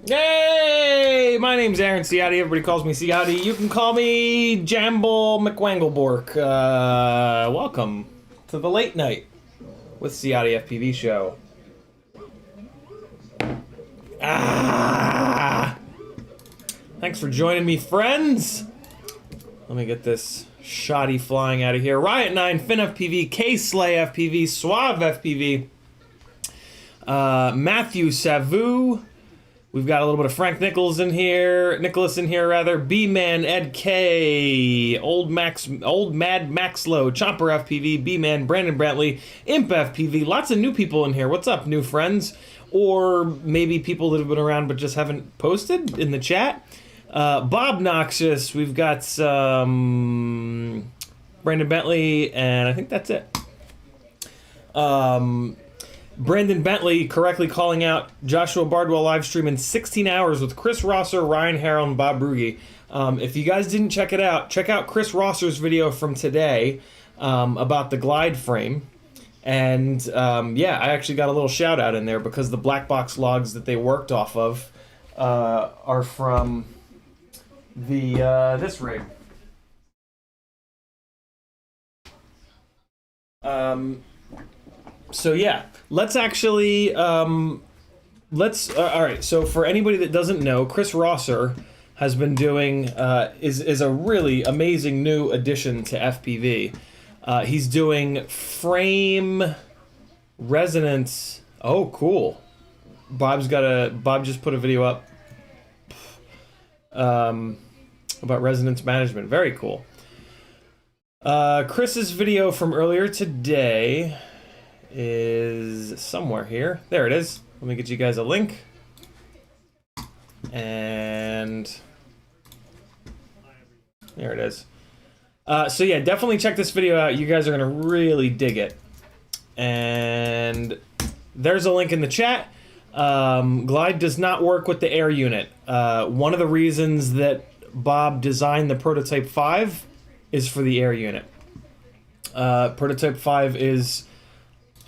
Hey, my name's Aaron Ciotti. Everybody calls me Ciotti. You can call me Jamble McWanglebork. Welcome to the late night with CiottiFPV show. Thanks for joining me, friends. Let me get this shoddy flying out of here. Riot 9, FinFPV, K-Slay FPV, Suave FPV, Matthew Savu. We've got a little bit of Frank Nicholas in here, B-Man, Ed K, Old Mad Maxlow, Chomper FPV, B-Man, Brandon Brantley, Imp FPV. Lots of new people in here. What's up, new friends? Or maybe people that have been around but just haven't posted in the chat. Bob Noxious. We've got Brandon Bentley, and I think that's it. Brandon Bentley correctly calling out Joshua Bardwell live stream in 16 hours with Chris Rosser, Ryan Harrell, and Bob Brugge. If you guys didn't check it out, check out Chris Rosser's video from today about the glide frame. And yeah, I actually got a little shout out in there because the black box logs that they worked off of are from the this rig. So yeah, let's actually, all right, so for anybody that doesn't know, Chris Rosser has been doing, is a really amazing new addition to FPV. He's doing frame resonance. Oh, cool. Bob just put a video up about resonance management. Very cool. Chris's video from earlier today is somewhere here. There it is. Let me get you guys a link. And there it is. So yeah, definitely check this video out. You guys are gonna really dig it. And there's a link in the chat. Glide does not work with the air unit. One of the reasons that Bob designed the Prototype 5 is for the air unit. Prototype 5 is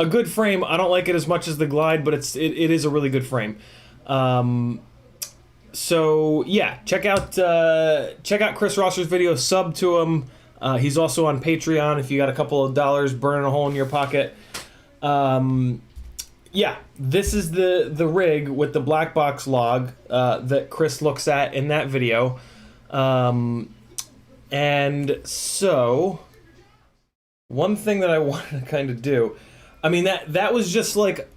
a good frame. I don't like it as much as the Glide, but it is a really good frame. So yeah, check out Chris Rosser's video. Sub to him. He's also on Patreon if you got a couple of dollars burning a hole in your pocket. Yeah, this is the rig with the black box log that Chris looks at in that video. And so one thing that I wanted to kind of do, I mean, that was just like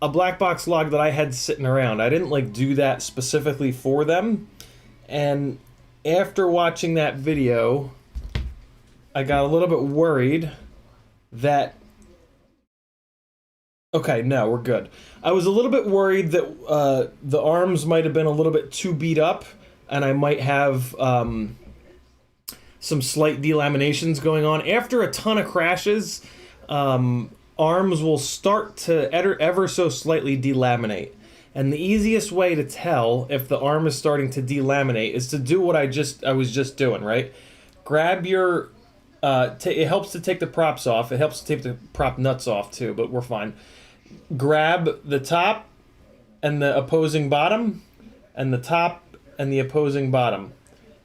a black box log that I had sitting around. I didn't like do that specifically for them. And after watching that video, I got a little bit worried that, okay, no, we're good. I was a little bit worried that the arms might have been a little bit too beat up, and I might have some slight delaminations going on. After a ton of crashes, arms will start to ever so slightly delaminate. And the easiest way to tell if the arm is starting to delaminate is to do what I was just doing, right? Grab your, it helps to take the props off. It helps to take the prop nuts off too, but we're fine. Grab the top and the opposing bottom, and the top and the opposing bottom,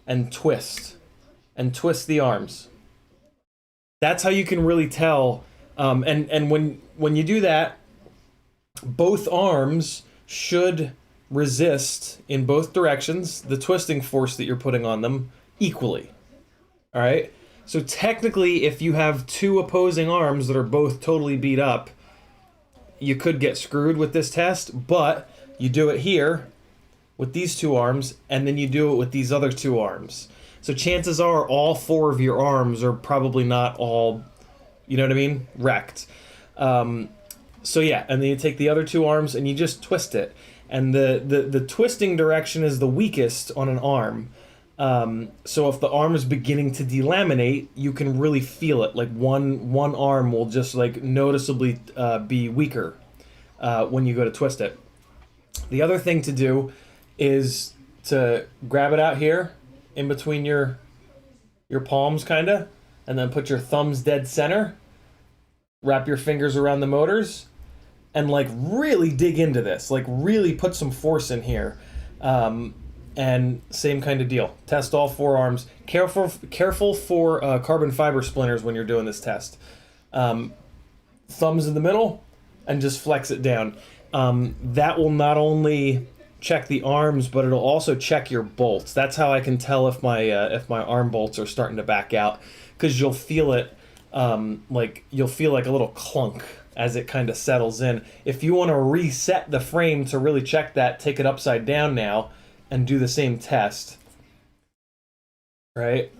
and twist the arms. That's how you can really tell. And when you do that, both arms should resist in both directions the twisting force that you're putting on them equally. All right. So technically, if you have two opposing arms that are both totally beat up, you could get screwed with this test. But you do it here with these two arms, and then you do it with these other two arms. So chances are all four of your arms are probably not all, you know what I mean, wrecked. So yeah, and then you take the other two arms and you just twist it. And the twisting direction is the weakest on an arm. So if the arm is beginning to delaminate, you can really feel it. Like one arm will just like noticeably be weaker when you go to twist it. The other thing to do is to grab it out here in between your palms, kinda, and then put your thumbs dead center, wrap your fingers around the motors, and like really dig into this, like really put some force in here. And same kind of deal. Test all four arms. Careful for carbon fiber splinters when you're doing this test. Thumbs in the middle, and just flex it down. That will not only check the arms, but it'll also check your bolts. That's how I can tell if my arm bolts are starting to back out, because you'll feel it, you'll feel like a little clunk as it kind of settles in. If you want to reset the frame to really check that, take it upside down now and do the same test, right?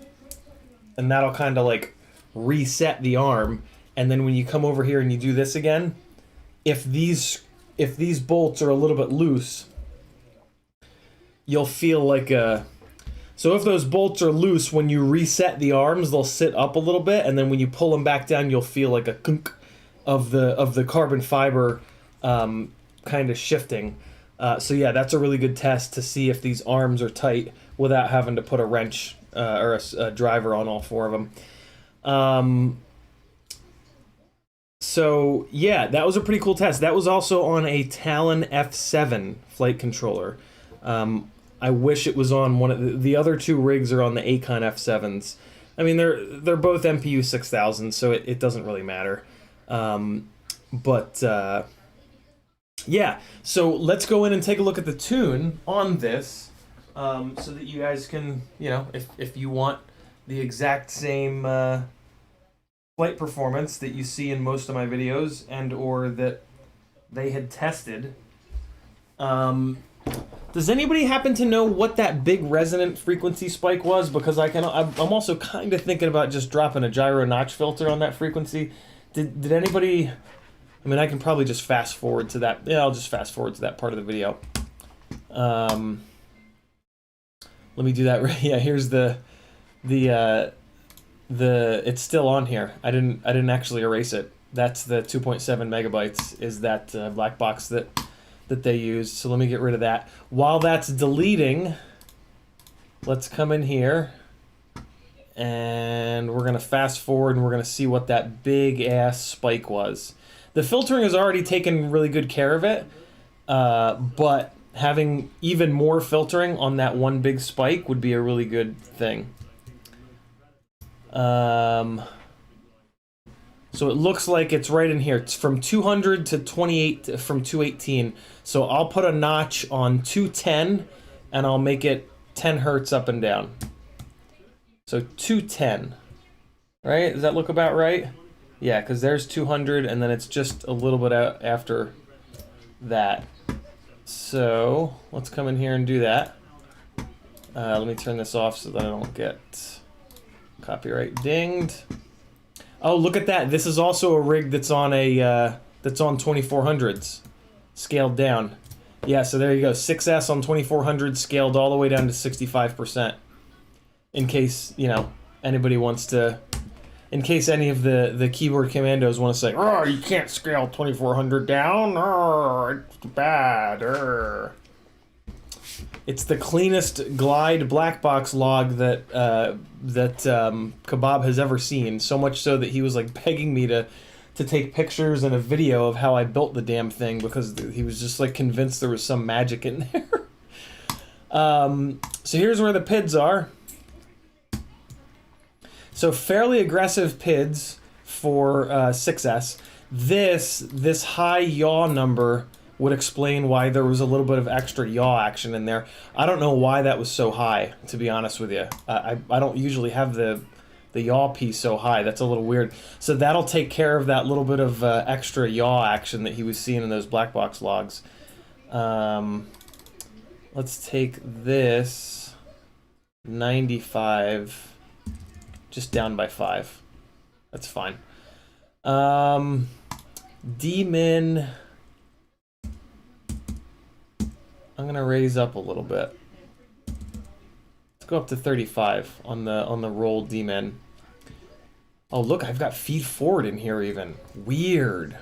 And that'll kind of like reset the arm. And then when you come over here and you do this again, if these bolts are a little bit loose, you'll feel like a... So if those bolts are loose, when you reset the arms, they'll sit up a little bit, and then when you pull them back down, you'll feel like a kunk of the carbon fiber kind of shifting. So yeah, that's a really good test to see if these arms are tight without having to put a wrench or a driver on all four of them. So yeah, that was a pretty cool test. That was also on a Talon F7 flight controller. I wish it was on one of the other two rigs are on the Acon F7s. I mean, they're both MPU 6000, so it doesn't really matter. But yeah, so let's go in and take a look at the tune on this, so that you guys can, you know, if you want the exact same flight performance that you see in most of my videos, and or that they had tested. Does anybody happen to know what that big resonant frequency spike was? Because I'm also kind of thinking about just dropping a gyro notch filter on that frequency. Did anybody? I mean, I can probably just fast forward to that. Yeah, I'll just fast forward to that part of the video. Let me do that. Yeah, here's the it's still on here. I didn't actually erase it. That's the 2.7 megabytes is that black box that they used. So let me get rid of that. While that's deleting, let's come in here and we're gonna fast forward and we're gonna see what that big ass spike was. The filtering has already taken really good care of it, but having even more filtering on that one big spike would be a really good thing. So it looks like it's right in here. It's from 200 to 28, from 218. So I'll put a notch on 210 and I'll make it 10 hertz up and down. So 210, right? Does that look about right? Yeah, because there's 200 and then it's just a little bit out after that. So let's come in here and do that. Let me turn this off so that I don't get copyright dinged. Oh, look at that. This is also a rig that's on a that's on 2400s, scaled down. Yeah, so there you go. 6S on 2400s, scaled all the way down to 65%. In case, you know, anybody wants to, in case any of the keyboard commandos want to say, "Oh, you can't scale 2400 down. Oh, it's bad." It's the cleanest glide black box log that Kebab has ever seen. So much so that he was like begging me to take pictures and a video of how I built the damn thing because he was just like convinced there was some magic in there. So here's where the PIDs are. So fairly aggressive PIDs for 6S. This high yaw number would explain why there was a little bit of extra yaw action in there. I don't know why that was so high, to be honest with you. I don't usually have the yaw piece so high. That's a little weird. So that'll take care of that little bit of extra yaw action that he was seeing in those black box logs. Let's take this 95 just down by 5. That's fine. D-min, I'm gonna raise up a little bit. Let's go up to 35 on the roll D-min. Oh look, I've got feed forward in here even. Weird.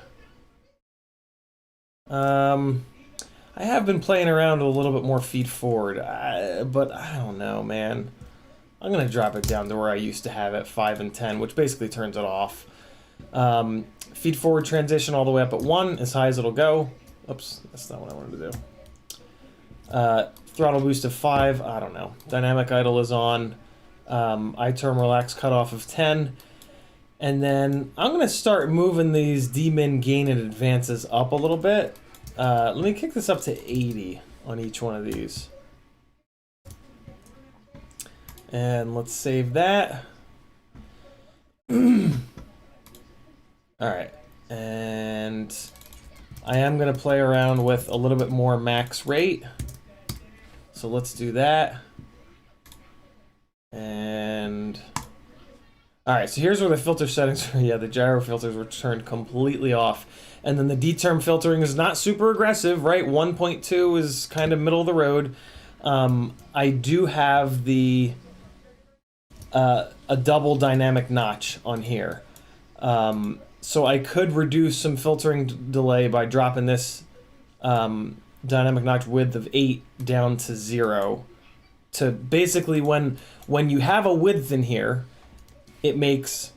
I have been playing around with a little bit more feed forward, but I don't know, man. I'm gonna drop it down to where I used to have it, 5 and 10, which basically turns it off. Feed forward transition all the way up at 1, as high as it'll go. Oops, that's not what I wanted to do. Throttle boost of 5, I don't know. Dynamic idle is on. iTerm relax cutoff of 10. And then I'm going to start moving these D-min gain and advances up a little bit. Let me kick this up to 80 on each one of these. And let's save that. Alright. And I am going to play around with a little bit more max rate. So let's do that. And alright, so here's where the filter settings are. Yeah, the gyro filters were turned completely off. And then the D-term filtering is not super aggressive, right? 1.2 is kind of middle of the road. I do have the a double dynamic notch on here. So I could reduce some filtering delay by dropping this dynamic notch width of 8 down to 0. To basically, when you have a width in here, it makes,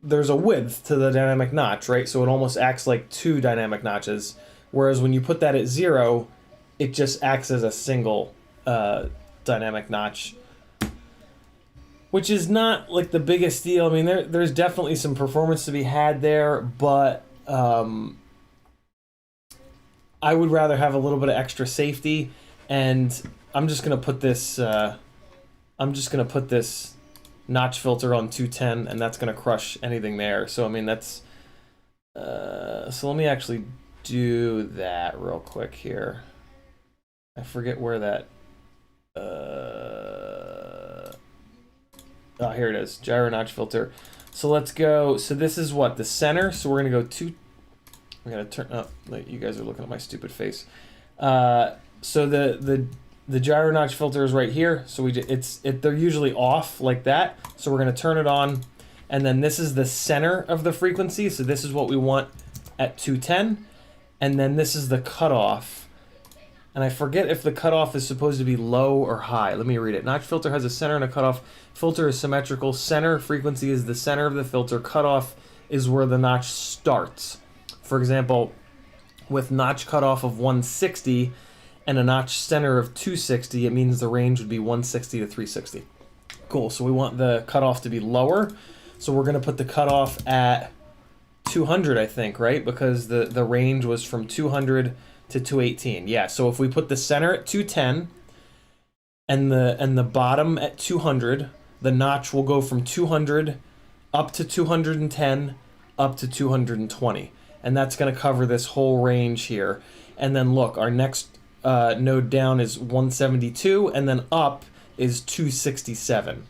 there's a width to the dynamic notch, right? So it almost acts like 2 dynamic notches. Whereas when you put that at 0, it just acts as a single dynamic notch. Which is not like the biggest deal. I mean, there's definitely some performance to be had there, but I would rather have a little bit of extra safety, and I'm just gonna put this. Notch filter on 210, and that's gonna crush anything there. So I mean that's. So let me actually do that real quick here. I forget where that. Oh, here it is. Gyro notch filter. So let's go. So this is what, the center. So we're gonna go we're gonna turn up. Oh, you guys are looking at my stupid face. So the gyro notch filter is right here. So they're usually off like that. So we're gonna turn it on, and then this is the center of the frequency. So this is what we want at 210, and then this is the cutoff. And I forget if the cutoff is supposed to be low or high. Let me read it. Notch filter has a center and a cutoff. Filter is symmetrical. Center frequency is the center of the filter. Cutoff is where the notch starts. For example, with notch cutoff of 160 and a notch center of 260, it means the range would be 160 to 360. Cool, so we want the cutoff to be lower. So we're gonna put the cutoff at 200, I think, right? Because the range was from 200 to 218. Yeah, so if we put the center at 210 and the bottom at 200, the notch will go from 200 up to 210 up to 220. And that's going to cover this whole range here. And then look, our next node down is 172, and then up is 267.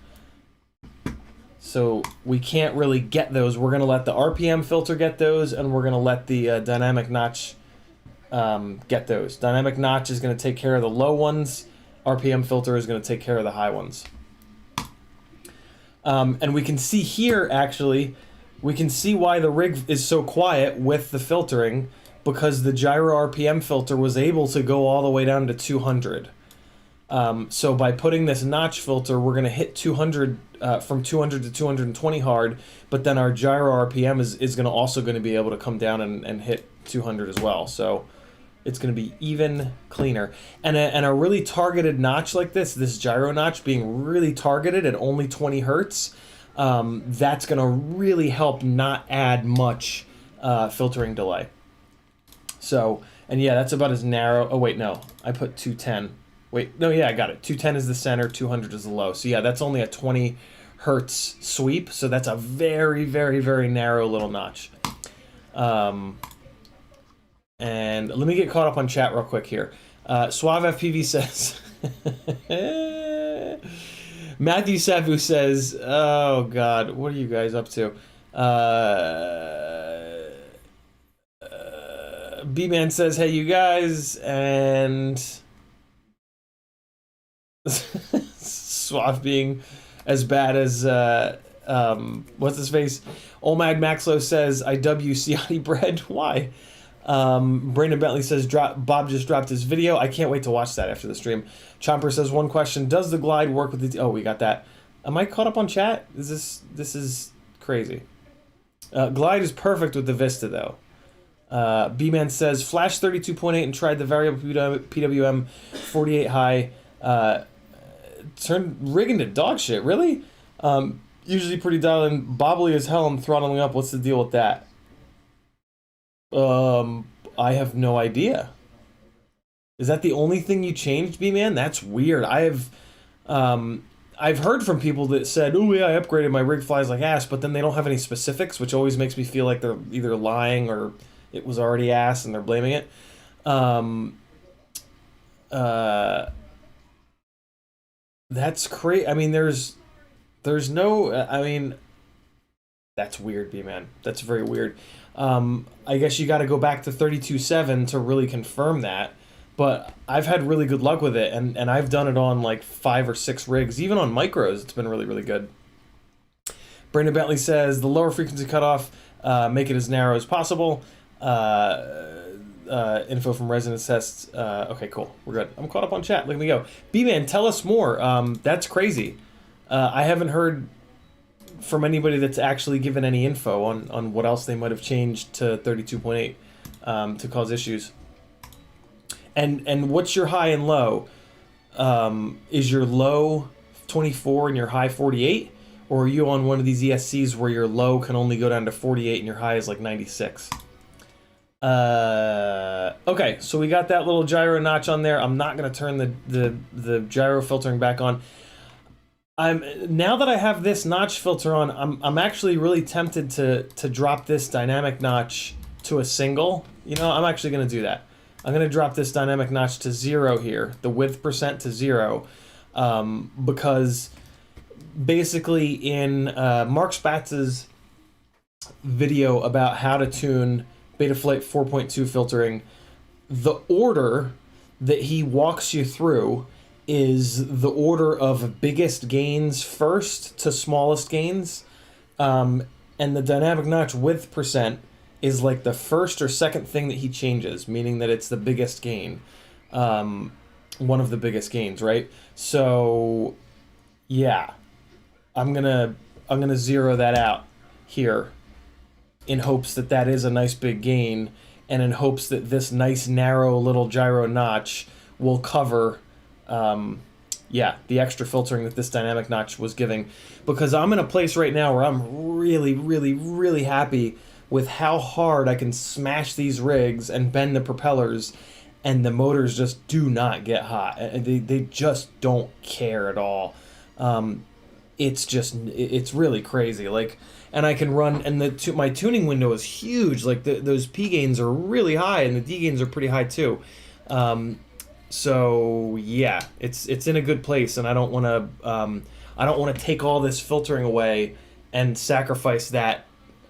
So we can't really get those. We're going to let the RPM filter get those, and we're going to let the dynamic notch get those. Dynamic notch is going to take care of the low ones. RPM filter is going to take care of the high ones. And we can see here, actually, we can see why the rig is so quiet with the filtering, because the gyro RPM filter was able to go all the way down to 200. So by putting this notch filter, we're going to hit 200 from 200 to 220 hard, but then our gyro RPM is going to also going to be able to come down and hit 200 as well. So it's going to be even cleaner. And a really targeted notch like this gyro notch being really targeted at only 20 hertz, that's going to really help not add much filtering delay. So, and yeah, that's about as narrow. Oh, wait, no, I put 210. Wait, no, yeah, I got it. 210 is the center, 200 is the low. So yeah, that's only a 20 hertz sweep. So that's a very, very, very narrow little notch. And let me get caught up on chat real quick here. SuaveFPV says, Matthew Savu says, oh God, what are you guys up to? B-Man says, hey, you guys, and Suave being as bad as, what's his face? Olmad Maxlow says, I W Ciotti bread. Why? Brandon Bentley says, Bob just dropped his video. I can't wait to watch that after the stream. Chomper says, one question, does the glide work with the... Oh, we got that. Am I caught up on chat? This is crazy. Glide is perfect with the Vista, though. B-Man says, flash 32.8 and tried the variable PWM 48 high. Turned rig into dog shit, really? Usually pretty dialed in, bobbly as hell and throttling up. What's the deal with that? I have no idea. Is that the only thing you changed, B-Man? That's weird. I've heard from people that said, oh yeah, I upgraded, my rig flies like ass, but then they don't have any specifics, which always makes me feel like they're either lying or it was already ass and they're blaming it. That's crazy. I mean, there's no, I mean, that's weird, B-Man. That's very weird. I guess you got to go back to 32.7 to really confirm that. But I've had really good luck with it, and I've done it on like 5 or 6 rigs. Even on micros, it's been really, really good. Brandon Bentley says, the lower frequency cutoff, make it as narrow as possible. Info from Resonance Tests. Okay, cool. We're good. I'm caught up on chat. Look at me go. B-Man, tell us more. That's crazy. I haven't heard from anybody that's actually given any info on what else they might have changed to 32.8 to cause issues. And what's your high and low? Is your low 24 and your high 48? Or are you on one of these ESCs where your low can only go down to 48 and your high is like 96? Okay, so we got that little gyro notch on there. I'm not gonna turn the gyro filtering back on. Now that I have this notch filter on, I'm actually really tempted to drop this dynamic notch to a single. You know, I'm actually gonna do that. I'm gonna drop this dynamic notch to 0 here, the width percent to 0, because basically in Mark Spatz's video about how to tune Betaflight 4.2 filtering, the order that he walks you through is the order of biggest gains first to smallest gains, and the dynamic notch width percent is like the first or second thing that he changes, meaning that it's the biggest gain, one of the biggest gains, right? So yeah, I'm gonna zero that out here in hopes that that is a nice big gain, and in hopes that this nice narrow little gyro notch will cover yeah, the extra filtering that this dynamic notch was giving. Because I'm in a place right now where I'm really happy with how hard I can smash these rigs and bend the propellers, and the motors just do not get hot. They just don't care at all. It's really crazy. Like, and I can run, and my tuning window is huge. Like those P gains are really high, and the D gains are pretty high too. So yeah, it's in a good place, and I don't want to take all this filtering away and sacrifice that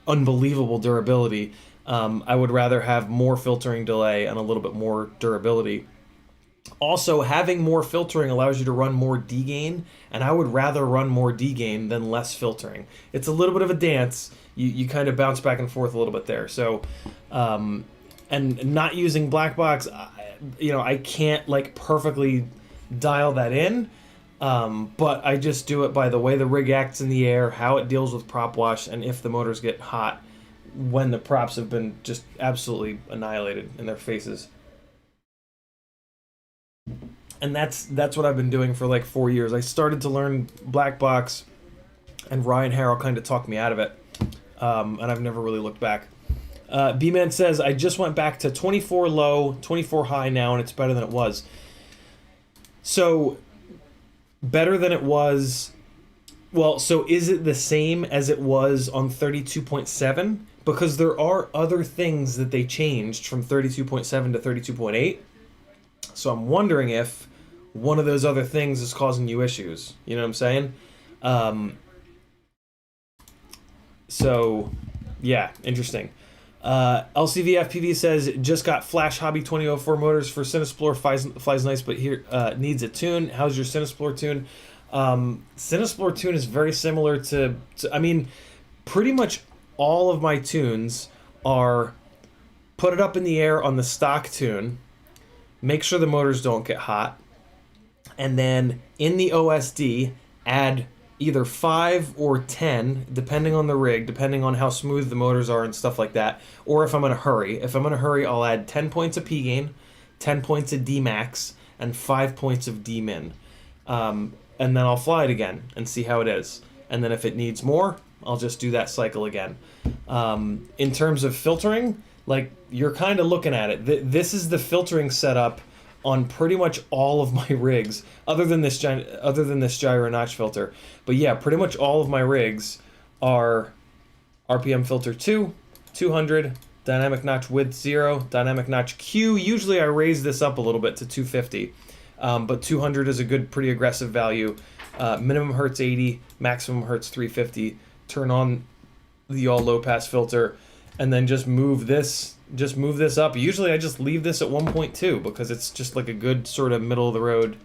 unbelievable durability. I would rather have more filtering delay and a little bit more durability. Also, having more filtering allows you to run more D-gain, and I would rather run more D-gain than less filtering. It's a little bit of a dance. You kind of bounce back and forth a little bit there. So, and not using black box, you know, I can't like perfectly dial that in, but I just do it by the way the rig acts in the air, how it deals with prop wash, and if the motors get hot when the props have been just absolutely annihilated in their faces. And that's what I've been doing for like 4 years. I started to learn black box, and Ryan Harrell kind of talked me out of it, and I've never really looked back. B-Man says, I just went back to 24 low, 24 high now, and it's better than it was. So, better than it was... Well, so is it the same as it was on 32.7? Because there are other things that they changed from 32.7 to 32.8. So I'm wondering if one of those other things is causing you issues. You know what I'm saying? So, yeah, interesting. LCVFPV says, just got Flash Hobby 2004 motors for Cinesplorer, flies nice, but here needs a tune. How's your Cinesplorer tune? Cinesplorer tune is very similar to, I mean, pretty much all of my tunes are put it up in the air on the stock tune, make sure the motors don't get hot, and then in the OSD, add either 5 or 10, depending on the rig, depending on how smooth the motors are and stuff like that, or if I'm in a hurry. If I'm in a hurry, I'll add 10 points of P gain, 10 points of D max, and 5 points of D min. And then I'll fly it again and see how it is. And then if it needs more, I'll just do that cycle again. In terms of filtering, like, you're kind of looking at it. This is the filtering setup on pretty much all of my rigs, other than this gyro notch filter. But yeah, pretty much all of my rigs are RPM filter 2, 200, dynamic notch width 0, dynamic notch Q. Usually I raise this up a little bit to 250, but 200 is a good, pretty aggressive value. Minimum hertz 80, maximum hertz 350. Turn on the all low pass filter, and then just move this up. Usually I just leave this at 1.2 because it's just like a good sort of middle of the road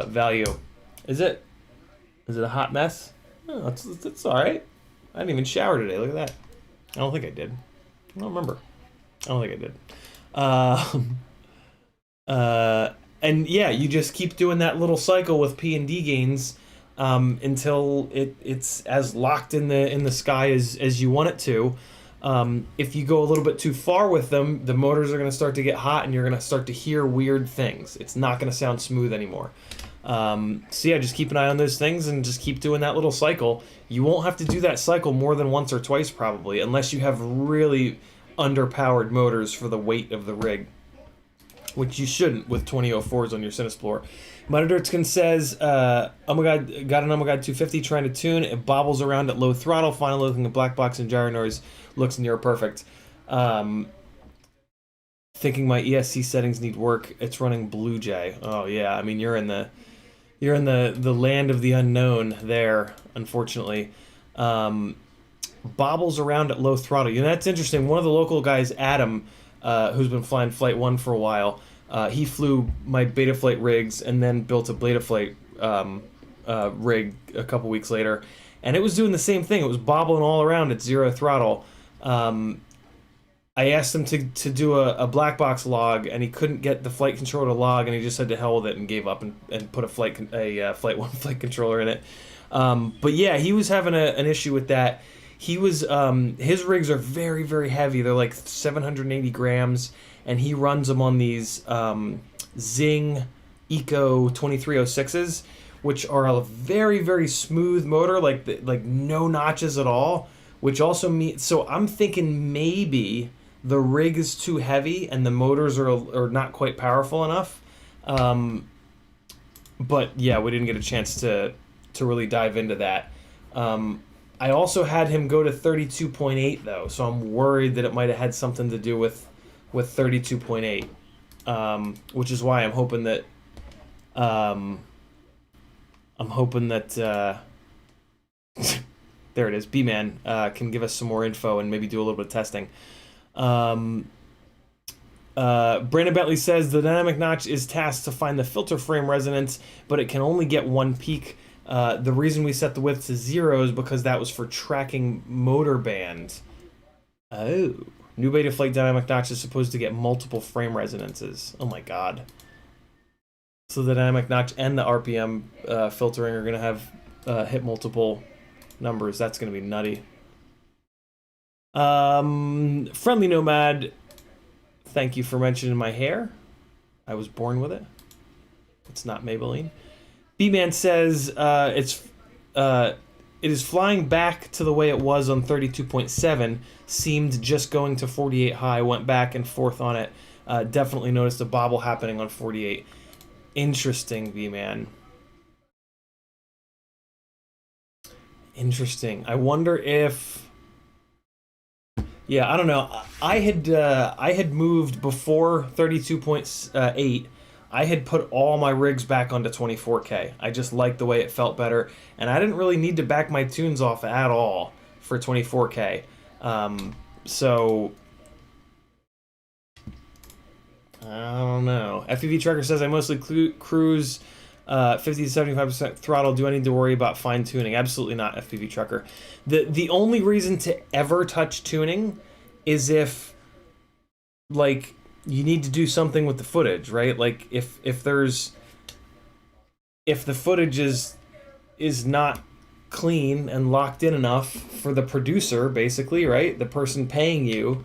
value. Is it a hot mess? Oh, it's all right. I didn't even shower today. Look at that. I don't think I did. I don't remember. I don't think I did. And yeah, you just keep doing that little cycle with P and D gains until it's as locked in the sky as you want it to. If you go a little bit too far with them, the motors are going to start to get hot, and you're going to start to hear weird things. It's not going to sound smooth anymore. So yeah, just keep an eye on those things and just keep doing that little cycle. You won't have to do that cycle more than once or twice probably, unless you have really underpowered motors for the weight of the rig, which you shouldn't with 2004s on your Cinesplorer. Monitortskin says, oh my god, got an Oh my god 250 trying to tune. It bobbles around at low throttle. Finally looking at black box and gyro noise. Looks near perfect. Thinking my ESC settings need work. It's running Blue Jay. Oh yeah, I mean you're in the land of the unknown there, unfortunately. Bobbles around at low throttle. You know, that's interesting. One of the local guys, Adam, who's been flying Flight 1 for a while, he flew my Betaflight rigs and then built a Betaflight rig a couple weeks later, and it was doing the same thing. It was bobbling all around at 0 throttle. I asked him to do a black box log, and he couldn't get the flight controller to log, and he just said to hell with it and gave up and put a Flight 1 flight controller in it. But yeah, he was having an issue with that. He was his rigs are very, very heavy. They're like 780 grams, and he runs them on these Zing Eco 2306s, which are a very, very smooth motor, like no notches at all. Which also means, so I'm thinking maybe the rig is too heavy and the motors are not quite powerful enough. But yeah, we didn't get a chance to really dive into that. I also had him go to 32.8 though, so I'm worried that it might have had something to do with 32.8, which is why I'm hoping that there it is, B-Man can give us some more info and maybe do a little bit of testing. Brandon Bentley says the dynamic notch is tasked to find the filter frame resonance, but it can only get one peak. The reason we set the width to 0 is because that was for tracking motor band. Oh. New Betaflight dynamic notch is supposed to get multiple frame resonances. Oh my god. So the dynamic notch and the RPM filtering are going to have hit multiple numbers. That's going to be nutty. Friendly Nomad, thank you for mentioning my hair. I was born with it. It's not Maybelline. B-Man says it is flying back to the way it was on 32.7. Seemed just going to 48 high, went back and forth on it. Definitely noticed a bobble happening on 48. Interesting, B-Man. Interesting. I wonder if... Yeah, I don't know. I had moved before 32.8. I had put all my rigs back onto 24K. I just liked the way it felt better, and I didn't really need to back my tunes off at all for 24K. So I don't know. FPV Tracker says I mostly cruise 50 to 75% throttle. Do I need to worry about fine tuning? Absolutely not, FPV Trucker. The only reason to ever touch tuning is if, like, you need to do something with the footage, right? Like if the footage is not clean and locked in enough for the producer, basically, right? The person paying you,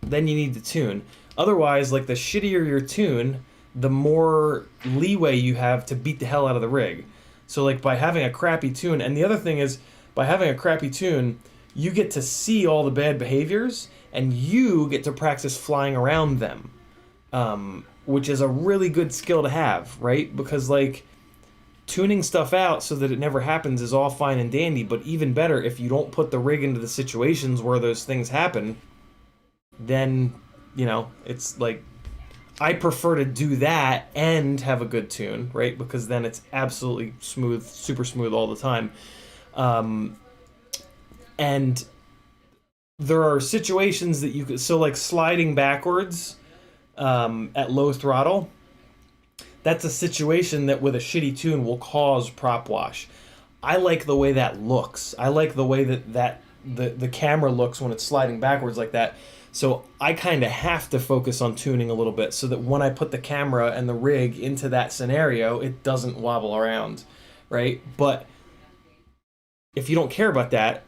then you need to tune. Otherwise, like, the shittier your tune, the more leeway you have to beat the hell out of the rig. So, like, by having a crappy tune, and the other thing is, by having a crappy tune, you get to see all the bad behaviors, and you get to practice flying around them, which is a really good skill to have, right? Because, like, tuning stuff out so that it never happens is all fine and dandy, but even better, if you don't put the rig into the situations where those things happen, then, you know, it's like, I prefer to do that and have a good tune, right? Because then it's absolutely smooth, super smooth all the time. And there are situations that you could, so like sliding backwards at low throttle, that's a situation that with a shitty tune will cause prop wash. I like the way that looks. I like the way that the camera looks when it's sliding backwards like that. So I kind of have to focus on tuning a little bit so that when I put the camera and the rig into that scenario, it doesn't wobble around, right? But if you don't care about that,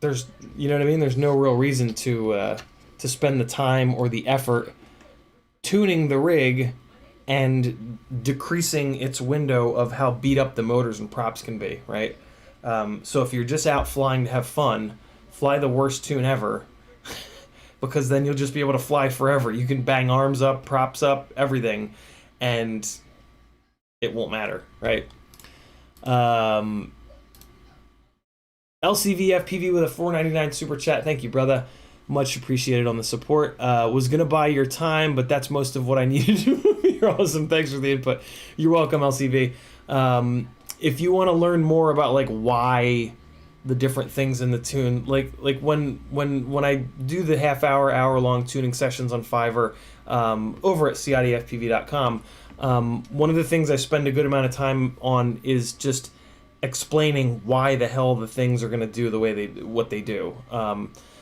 there's, you know what I mean? There's no real reason to spend the time or the effort tuning the rig and decreasing its window of how beat up the motors and props can be, right? So if you're just out flying to have fun, fly the worst tune ever. because then you'll just be able to fly forever. You can bang arms up, props up, everything, and it won't matter, right? LCVFPV with a $4.99 super chat. Thank you, brother. Much appreciated on the support. Was gonna buy your time, but that's most of what I needed. You're awesome. Thanks for the input. You're welcome, LCV. If you want to learn more about like why the different things in the tune, like when I do the hour long tuning sessions on Fiverr over at CiottiFPV.com, one of the things I spend a good amount of time on is just explaining why the hell the things are going to do the way what they do,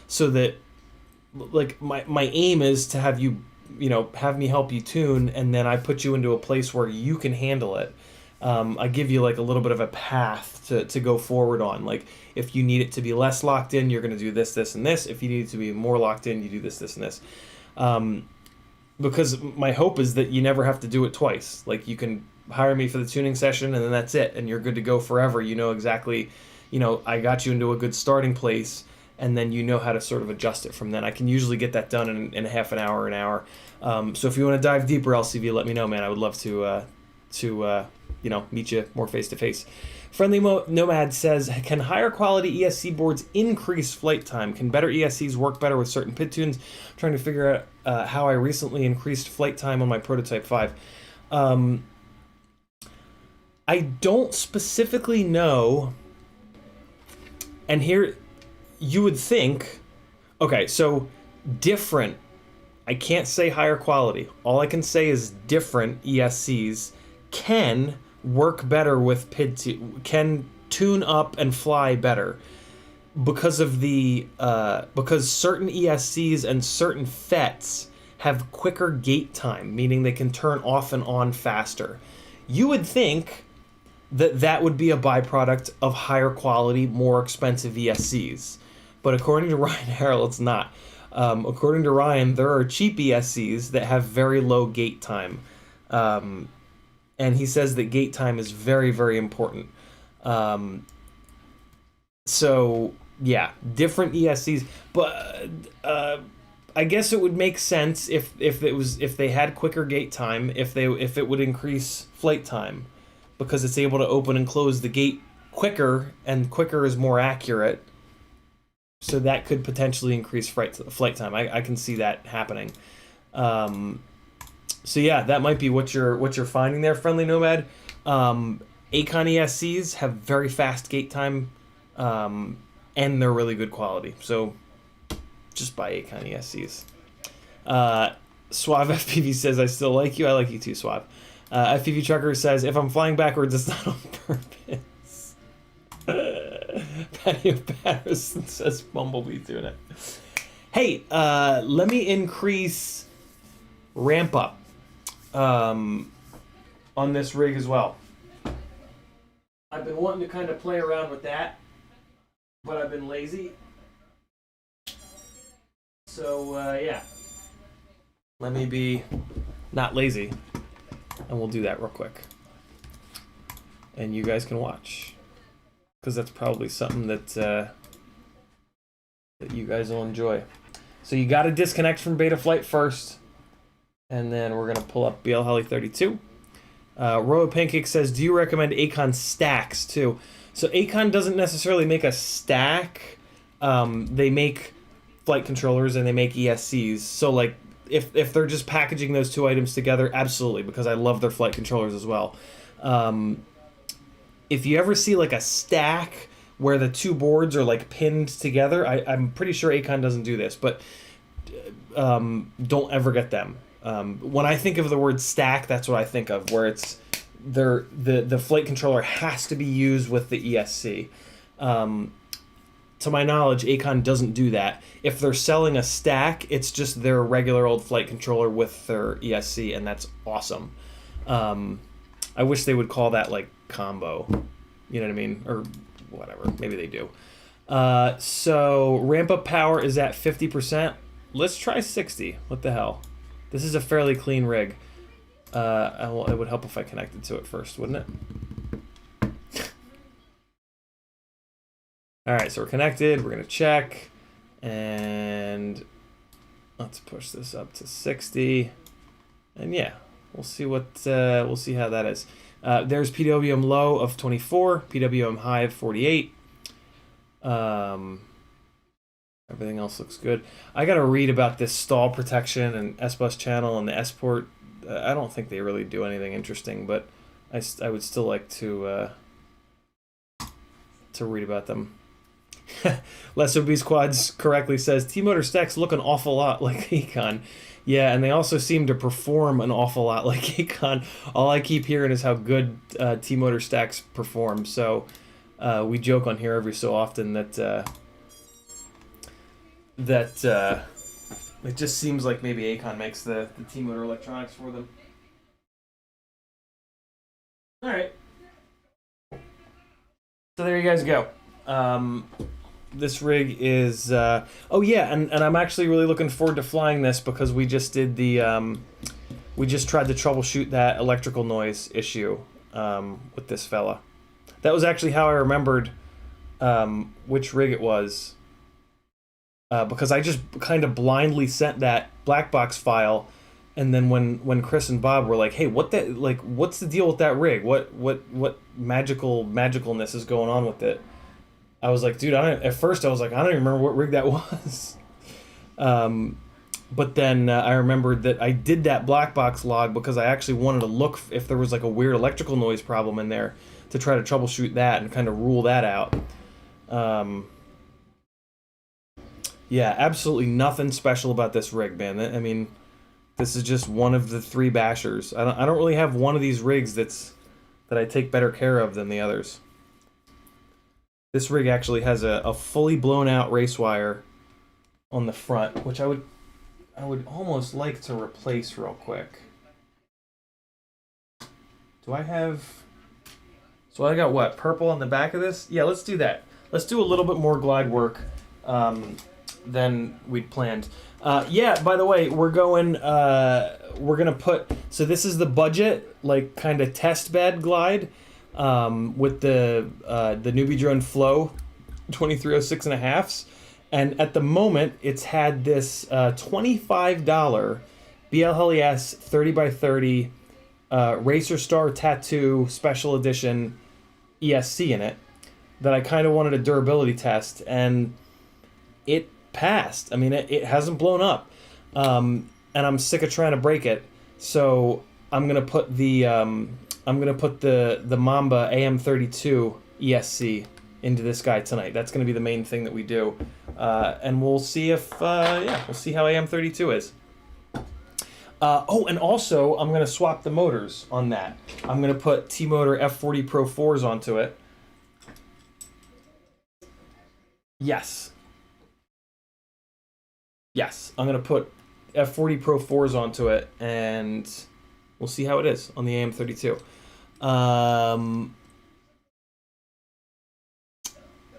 so that like my aim is to have you have me help you tune, and then I put you into a place where you can handle it. I give you like a little bit of a path to go forward on. Like if you need it to be less locked in, you're going to do this, this, and this. If you need it to be more locked in, you do this, this, and this. Because my hope is that you never have to do it twice. Like you can hire me for the tuning session and then that's it, and you're good to go forever. You know exactly, I got you into a good starting place, and then you know how to sort of adjust it from then. I can usually get that done in a half an hour, an hour. So if you want to dive deeper, LCV, let me know, man. I would love to meet you more face to face. Friendly Nomad says, can higher quality ESC boards increase flight time? Can better ESCs work better with certain PID tunes? I'm trying to figure out how I recently increased flight time on my Prototype 5. I don't specifically know. And here, you would think, okay, so different. I can't say higher quality. All I can say is different ESCs can work better with PID, can tune up and fly better because of because certain ESCs and certain FETs have quicker gate time, meaning they can turn off and on faster. You would think that would be a byproduct of higher quality, more expensive ESCs, but according to Ryan Harrell, it's not. According to Ryan, there are cheap ESCs that have very low gate time. And he says that gate time is very, very important. So yeah, different ESCs, but I guess it would make sense if they had quicker gate time, if it would increase flight time, because it's able to open and close the gate quicker, and quicker is more accurate. So that could potentially increase flight time. I can see that happening. So yeah, that might be what you're finding there, Friendly Nomad. Acon ESCs have very fast gate time, and they're really good quality. So just buy Acon ESCs. Suave FPV says, I still like you. I like you too, Suave. FPV Trucker says, if I'm flying backwards, it's not on purpose. Patio Patterson says, Bumblebee doing it. Hey, let me increase ramp up on this rig as well. I've been wanting to kind of play around with that, but I've been lazy. So yeah, let me be not lazy, and we'll do that real quick, and you guys can watch, because that's probably something that you guys will enjoy. So you got to disconnect from Betaflight first, and then we're gonna pull up BLHeli32. Roa Pancake says, do you recommend Acon stacks too? So Acon doesn't necessarily make a stack. They make flight controllers and they make ESCs. So like if they're just packaging those two items together, absolutely, because I love their flight controllers as well. If you ever see like a stack where the two boards are like pinned together, I'm pretty sure Acon doesn't do this, but don't ever get them. When I think of the word stack, that's what I think of, where it's the flight controller has to be used with the ESC. To my knowledge, Acon doesn't do that. If they're selling a stack, it's just their regular old flight controller with their ESC, and that's awesome. I wish they would call that like combo, you know what I mean? Or whatever, maybe they do. So ramp up power is at 50%. Let's try 60. What the hell? This is a fairly clean rig. It would help if I connected to it first, wouldn't it? All right, so we're connected. We're gonna check, and Let's push this up to 60, and yeah, we'll see what we'll see how that is. There's PWM low of 24, PWM high of 48. Everything else looks good. I gotta read about this stall protection and S-Bus channel and the S-port. I don't think they really do anything interesting, but I would still like to read about them. Les Obese Quads correctly says T-motor stacks look an awful lot like Econ. Yeah, and they also seem to perform an awful lot like Econ. All I keep hearing is how good T-motor stacks perform. So we joke on here every so often that it just seems like maybe Econ makes the T-motor electronics for them. All right. So there you guys go. This rig is oh yeah, and I'm actually really looking forward to flying this because we just did the we just tried to troubleshoot that electrical noise issue with this fella. That was actually how I remembered which rig it was, because I just kind of blindly sent that black box file, and then when Chris and Bob were like, "Hey, what's the deal with that rig? What magicalness is going on with it?" I was like, dude, at first I was like, I don't even remember what rig that was. But then I remembered that I did that black box log because I actually wanted to look if there was like a weird electrical noise problem in there to try to troubleshoot that and kind of rule that out. Yeah, absolutely nothing special about this rig, man. I mean, this is just one of the 3 bashers. I don't really have one of these rigs that I take better care of than the others. This rig actually has a fully blown out race wire on the front, which I would almost like to replace real quick. Do I have... So I got what? Purple on the back of this? Yeah, let's do that. Let's do a little bit more glide work than we'd planned. Yeah, by the way, we're gonna put... So this is the budget, like, kind of test bed glide. With the Newbie Drone Flow 2306.5s, and at the moment it's had this $25 BLHeli32 ESC Racer Star Tattoo Special Edition ESC in it that I kind of wanted a durability test, and it passed. I mean, it hasn't blown up, and I'm sick of trying to break it, so I'm gonna put the Mamba AM32 ESC into this guy tonight. That's going to be the main thing that we do. And we'll see if, yeah, we'll see how AM32 is. Oh, and also, I'm going to swap the motors on that. I'm going to put T-Motor F40 Pro 4s onto it. Yes. Yes, I'm going to put F40 Pro 4s onto it, and we'll see how it is on the AM32.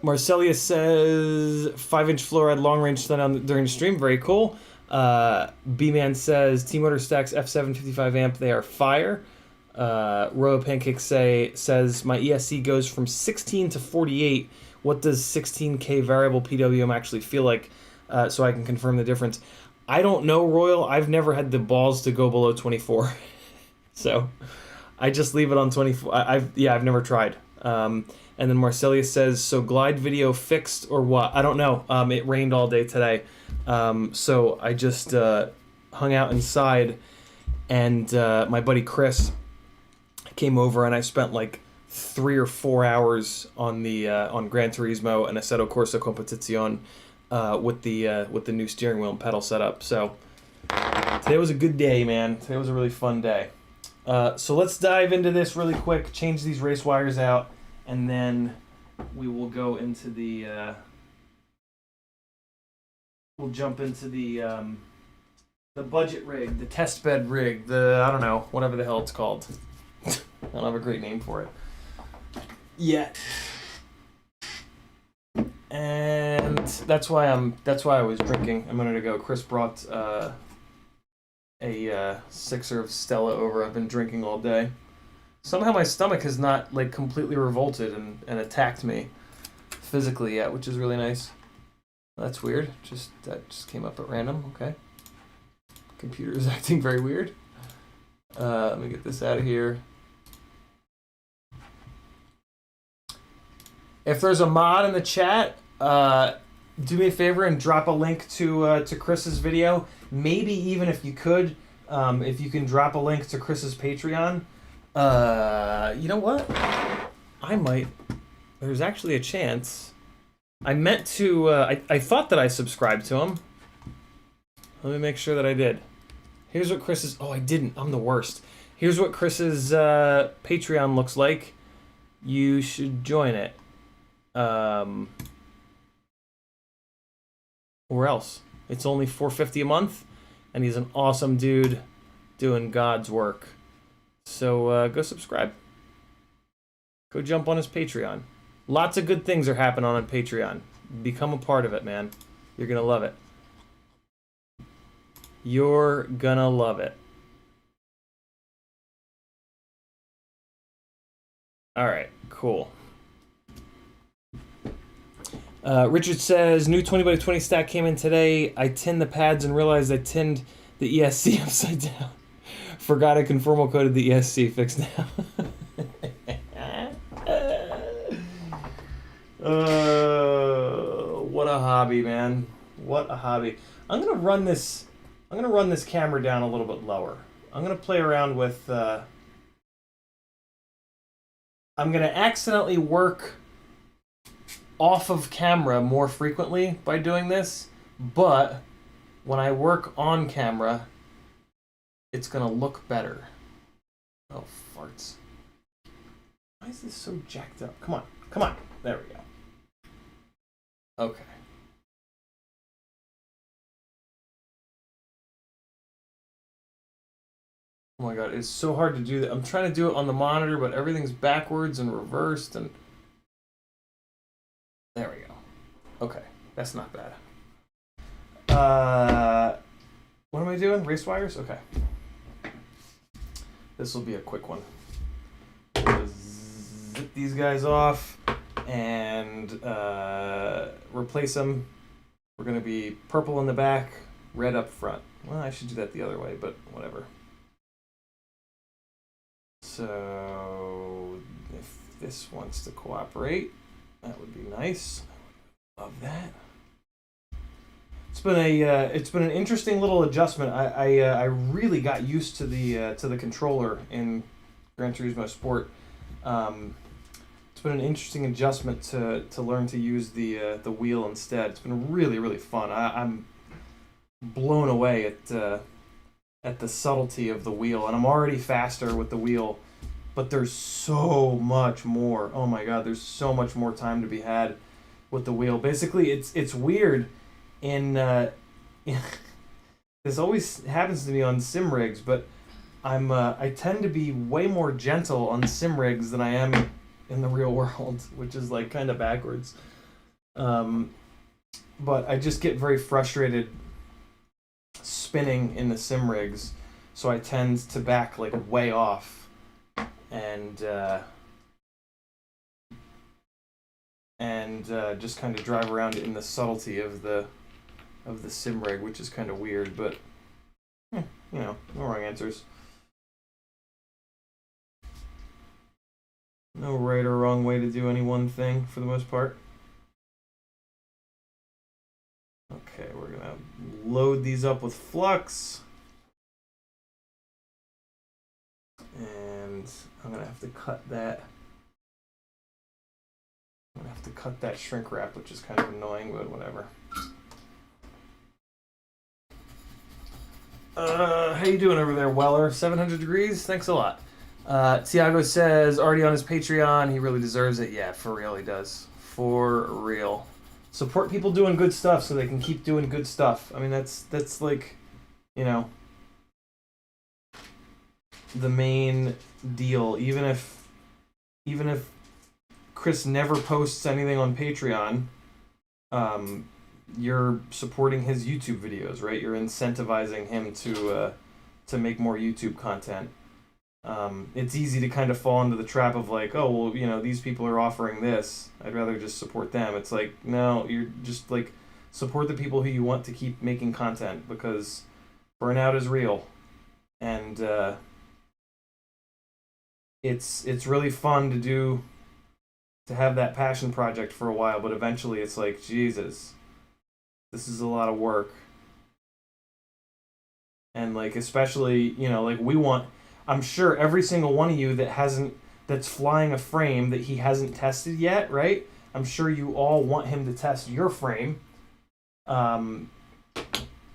Marcelia says 5-inch fluoride long range stun during the stream. Very cool. B-Man says T-Motor stacks F755 amp. They are fire. Royal Pancake says my ESC goes from 16 to 48. What does 16K variable PWM actually feel like? So I can confirm the difference. I don't know, Royal. I've never had the balls to go below 24. So I just leave it on 24. I've never tried. And then Marcelia says, so glide video fixed or what? I don't know. It rained all day today. So I just hung out inside, and my buddy Chris came over, and I spent like 3 or 4 hours on the on Gran Turismo and Assetto Corsa Competizione with the new steering wheel and pedal setup. So today was a good day, man. Today was a really fun day. So let's dive into this really quick, change these race wires out, and then we will go into the, we'll jump into the budget rig, the test bed rig, I don't know, whatever the hell it's called. I don't have a great name for it yet. And that's why I was drinking a minute ago. Chris brought a sixer of Stella over. I've been drinking all day. Somehow my stomach has not like completely revolted and attacked me physically yet, which is really nice. That's weird. That just came up at random. Okay. Computer is acting very weird. Let me get this out of here. If there's a mod in the chat, do me a favor and drop a link to Chris's video. Maybe even if you could, if you can drop a link to Chris's Patreon. You know what? I might. There's actually a chance. I meant to. I thought that I subscribed to him. Let me make sure that I did. Here's what Chris's. Oh, I didn't. I'm the worst. Here's what Chris's Patreon looks like. You should join it. Or else. It's only $4.50 a month, and he's an awesome dude doing God's work. So go subscribe. Go jump on his Patreon. Lots of good things are happening on Patreon. Become a part of it, man. You're gonna love it. You're gonna love it. All right, cool. Richard says, new 20x20 stack came in today. I tinned the pads and realized I tinned the ESC upside down. Forgot I conformal coded the ESC. Fixed now. What a hobby, man. What a hobby. I'm gonna run this camera down a little bit lower. I'm gonna play around with I'm gonna accidentally work off of camera more frequently by doing this, but when I work on camera, it's gonna look better. Oh, farts. Why is this so jacked up? Come on, come on. There we go. Okay. Oh my god, it's so hard to do that. I'm trying to do it on the monitor, but everything's backwards and reversed, and there we go. Okay, that's not bad. What am I doing? Race wires? Okay. This will be a quick one. Zip these guys off and replace them. We're going to be purple in the back, red up front. Well, I should do that the other way, but whatever. So if this wants to cooperate, that would be nice. Love that. It's been an interesting little adjustment. I really got used to the controller in Gran Turismo Sport. It's been an interesting adjustment to learn to use the wheel instead. It's been really fun. I'm blown away at the subtlety of the wheel, and I'm already faster with the wheel, but there's so much more. Oh my god, there's so much more time to be had with the wheel. Basically, it's weird. This always happens to me on sim rigs, but I tend to be way more gentle on sim rigs than I am in the real world, which is like kind of backwards. But I just get very frustrated spinning in the sim rigs, so I tend to back like way off and just kind of drive around in the subtlety of the sim rig, which is kind of weird, but you know, no wrong answers. No right or wrong way to do any one thing for the most part. Okay, we're gonna load these up with flux. And I'm gonna have to cut that. I'm gonna have to cut that shrink wrap, which is kind of annoying, but whatever. How you doing over there, Weller? 700 degrees? Thanks a lot. Tiago says, already on his Patreon, he really deserves it. Yeah, for real, he does. For real. Support people doing good stuff so they can keep doing good stuff. I mean, that's like, you know, the main deal. Even if Chris never posts anything on Patreon, you're supporting his YouTube videos, right? You're incentivizing him to make more YouTube content. It's easy to kind of fall into the trap of like, oh, well, you know, these people are offering this, I'd rather just support them. It's like, no, you're just like, support the people who you want to keep making content, because Burnout is real, and it's really fun to have that passion project for a while, but eventually it's like, Jesus, this is a lot of work. And like, especially, you know, like I'm sure every single one of you that's flying a frame that he hasn't tested yet, right? I'm sure you all want him to test your frame.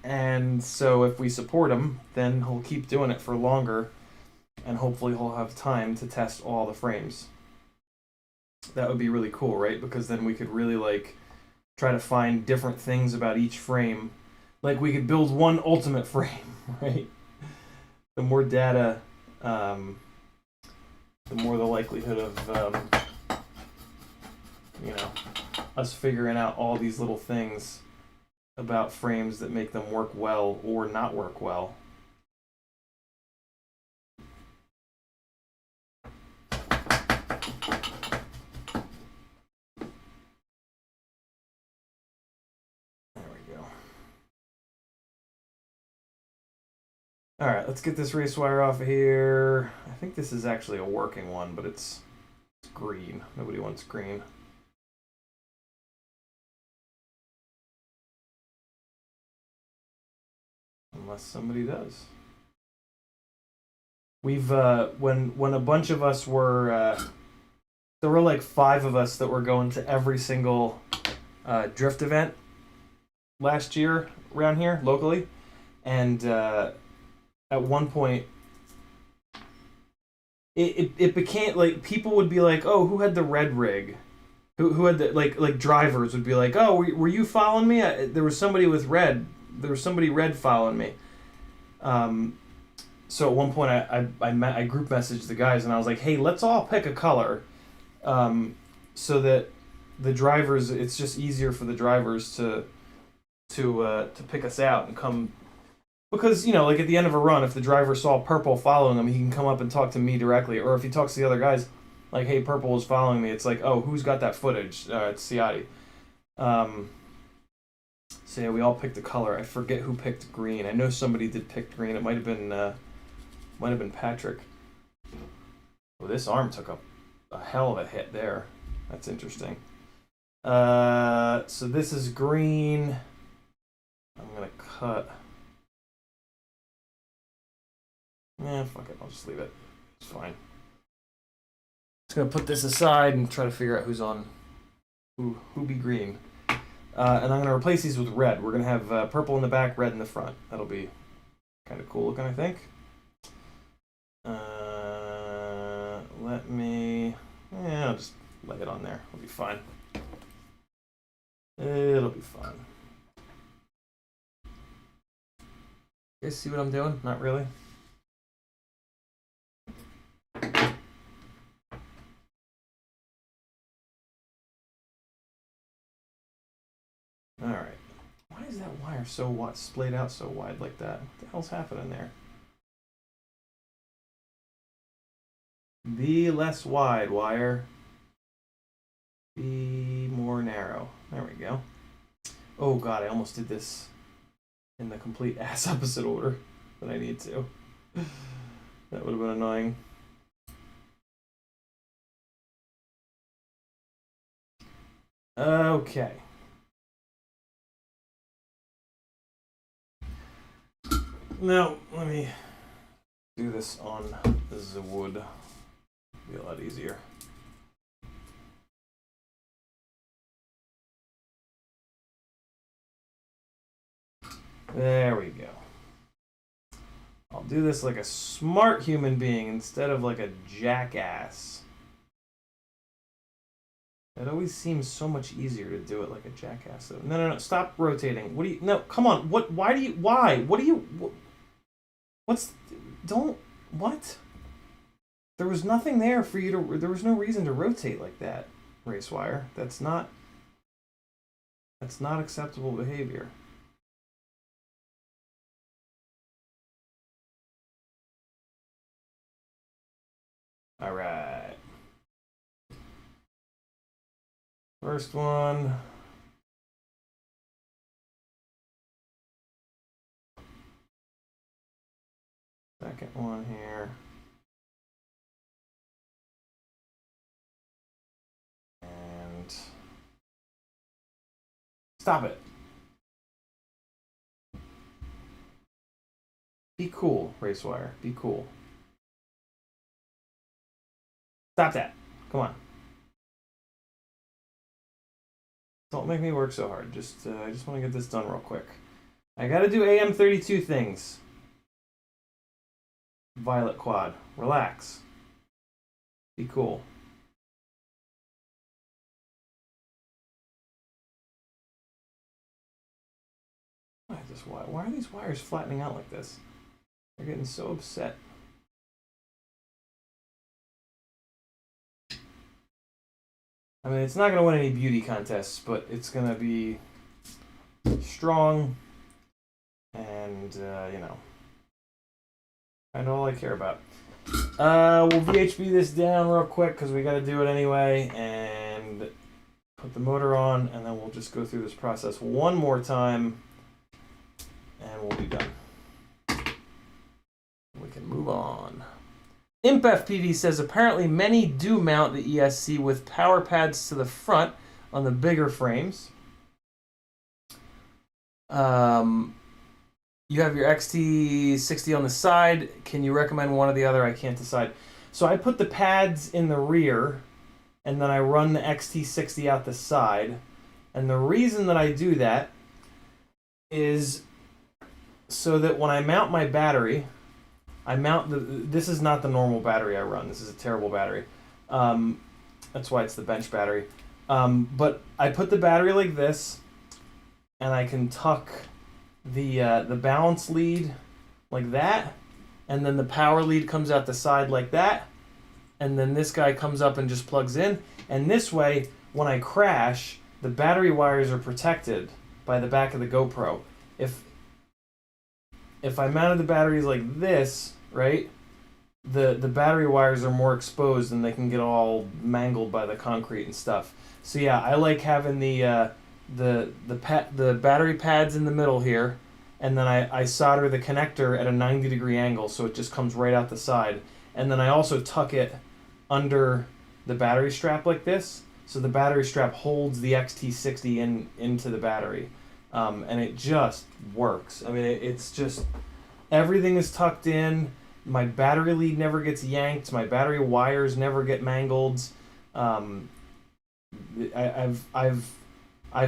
And so if we support him, then he'll keep doing it for longer, and hopefully he'll have time to test all the frames. That would be really cool, right? Because then we could really like try to find different things about each frame. Like we could build one ultimate frame, right? The more data, the more the likelihood of you know, us figuring out all these little things about frames that make them work well or not work well. There we go. All right, let's get this race wire off of here. I think this is actually a working one, but it's green. Nobody wants green. Unless somebody does. We've when a bunch of us were there were like 5 of us that were going to every single drift event last year around here locally, and at one point it became like people would be like, oh, who had the red rig, who had the like drivers would be like, oh, were you following me? There was somebody with red. There was somebody red following me. So at one point I group messaged the guys and I was like, hey, let's all pick a color, so that the drivers, it's just easier for the drivers to pick us out and come, because, you know, like at the end of a run, if the driver saw purple following him, he can come up and talk to me directly, or if he talks to the other guys, like, hey, purple is following me, it's like, oh, who's got that footage? It's Ciotti. So yeah, we all picked a color. I forget who picked green. I know somebody did pick green. It might have been Patrick. Well, this arm took a hell of a hit there. That's interesting. So this is green. I'm gonna cut. Fuck it. I'll just leave it. It's fine. Just gonna put this aside and try to figure out who's on. Who be green. And I'm going to replace these with red. We're going to have purple in the back, red in the front. That'll be kind of cool looking, I think. Let me... I'll just lay it on there. It'll be fine. It'll be fine. You guys see what I'm doing? Not really. Alright. Why is that wire so splayed out so wide like that? What the hell's happening there? Be less wide, wire. Be more narrow. There we go. Oh god, I almost did this in the complete ass opposite order that I need to. That would have been annoying. Okay. Now, let me do this on the wood. Be a lot easier. There we go. I'll do this like a smart human being instead of like a jackass. It always seems so much easier to do it like a jackass. No, stop rotating. What do you, no, come on. What do you, what? There was nothing there for you to, there was no reason to rotate like that, race wire. That's not acceptable behavior. All right. First one. Second one here. And stop it. Be cool, race wire. Be cool. Stop that. Come on. Don't make me work so hard. I just want to get this done real quick. I gotta do AM32 things. Violet quad. Relax. Be cool. Why are these wires flattening out like this? They're getting so upset. I mean, it's not going to win any beauty contests, but it's going to be strong and, you know, kind of all I care about. We'll VHB this down real quick because we got to do it anyway, and put the motor on, and then we'll just go through this process one more time, and we'll be done. We can move on. ImpFPV says apparently many do mount the ESC with power pads to the front on the bigger frames. You have your XT60 on the side. Can you recommend one or the other? I can't decide. So I put the pads in the rear, and then I run the XT60 out the side. And the reason that I do that is so that when I mount my battery, I mount this is not the normal battery I run. This is a terrible battery. That's why it's the bench battery. But I put the battery like this, and I can tuck the balance lead like that, and then the power lead comes out the side like that, and then this guy comes up and just plugs in. And this way, when I crash, the battery wires are protected by the back of the GoPro. If I mounted the batteries like this, right, the battery wires are more exposed and they can get all mangled by the concrete and stuff. So yeah, I like having the battery pads in the middle here, and then I solder the connector at a 90-degree angle so it just comes right out the side. And then I also tuck it under the battery strap like this, so the battery strap holds the XT60 into the battery. And it just works. I mean, it's just, everything is tucked in. My battery lead never gets yanked. My battery wires never get mangled. I've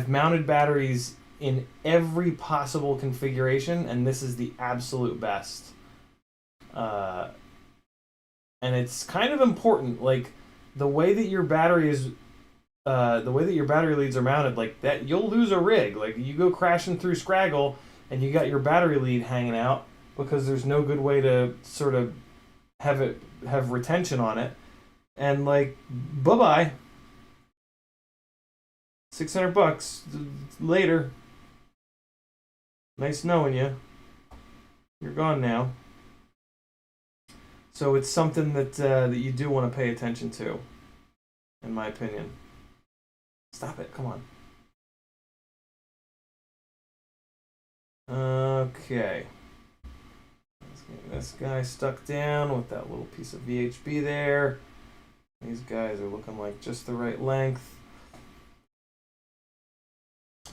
mounted batteries in every possible configuration, and this is the absolute best. And it's kind of important, like the way that your battery is. The way that your battery leads are mounted, like that, you'll lose a rig. Like you go crashing through Scraggle, and you got your battery lead hanging out because there's no good way to sort of have retention on it, and like bye-bye. $600 later. Nice knowing you. You're gone now. So it's something that you do want to pay attention to, in my opinion. Stop it, come on. Okay. Let's get this guy stuck down with that little piece of VHB there. These guys are looking like just the right length.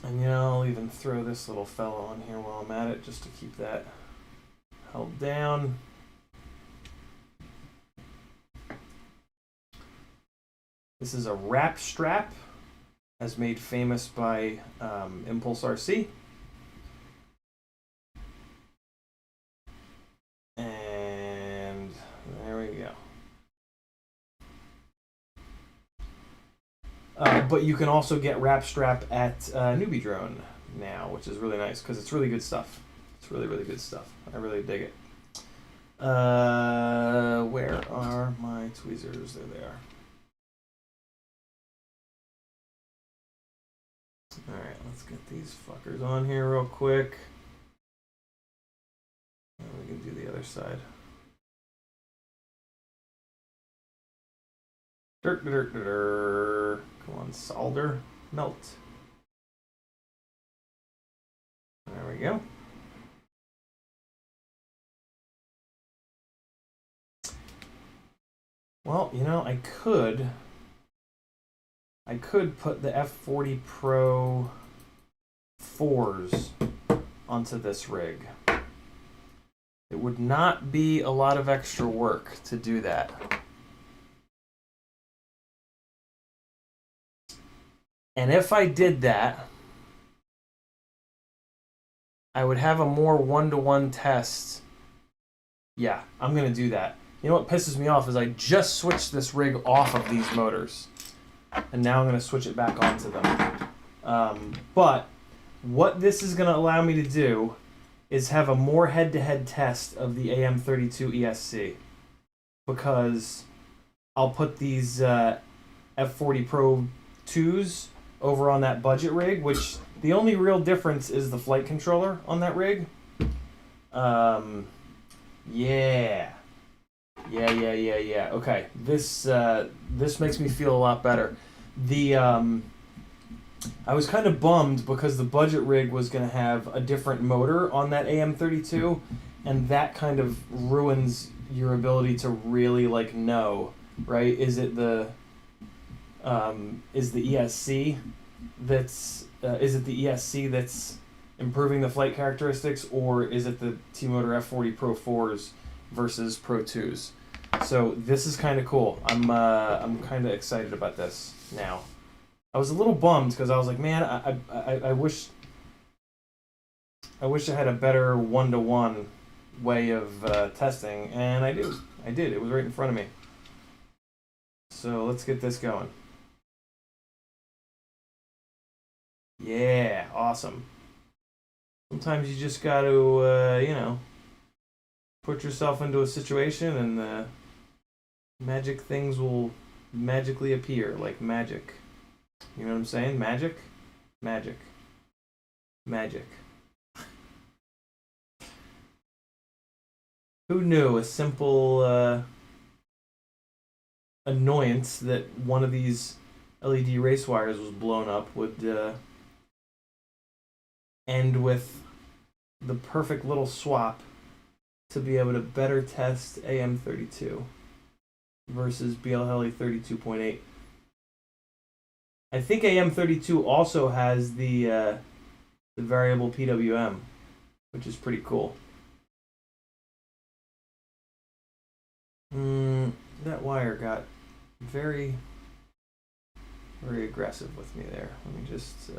And yeah, I'll even throw this little fellow on here while I'm at it just to keep that held down. This is a wrap strap, as made famous by Impulse RC. And there we go. But you can also get wrap strap at Newbie Drone now, which is really nice because it's really good stuff. It's really, really good stuff. I really dig it. Where are my tweezers? There they are. Alright, let's get these fuckers on here real quick. And we can do the other side. Dirt, dirt, dirt, dirt. Come on, solder, melt. There we go. Well, you know, I could put the F40 Pro 4s onto this rig. It would not be a lot of extra work to do that. And if I did that, I would have a more one-to-one test. Yeah, I'm going to do that. You know what pisses me off is I just switched this rig off of these motors. And now I'm going to switch it back onto them. But what this is going to allow me to do is have a more head-to-head test of the AM32 ESC. Because I'll put these F40 Pro 2s over on that budget rig, which the only real difference is the flight controller on that rig. Yeah. Okay, this makes me feel a lot better. I was kind of bummed because the budget rig was going to have a different motor on that AM32, and that kind of ruins your ability to really like know, right? Is it the ESC that's improving the flight characteristics, or is it the T-Motor F40 Pro 4s versus Pro 2s? So this is kind of cool. I'm kind of excited about this now. I was a little bummed because I was like, man, I wish I had a better one-to-one way of testing, and I do. I did. It was right in front of me. So let's get this going. Yeah, awesome. Sometimes you just got to, you know, put yourself into a situation and magic things will magically appear, like magic. You know what I'm saying? Magic? Magic. Magic. Who knew a simple annoyance that one of these LED race wires was blown up would end with the perfect little swap to be able to better test AM32 versus BLHeli32.8. I think AM32 also has the variable PWM, which is pretty cool. That wire got very, very aggressive with me there. Let me just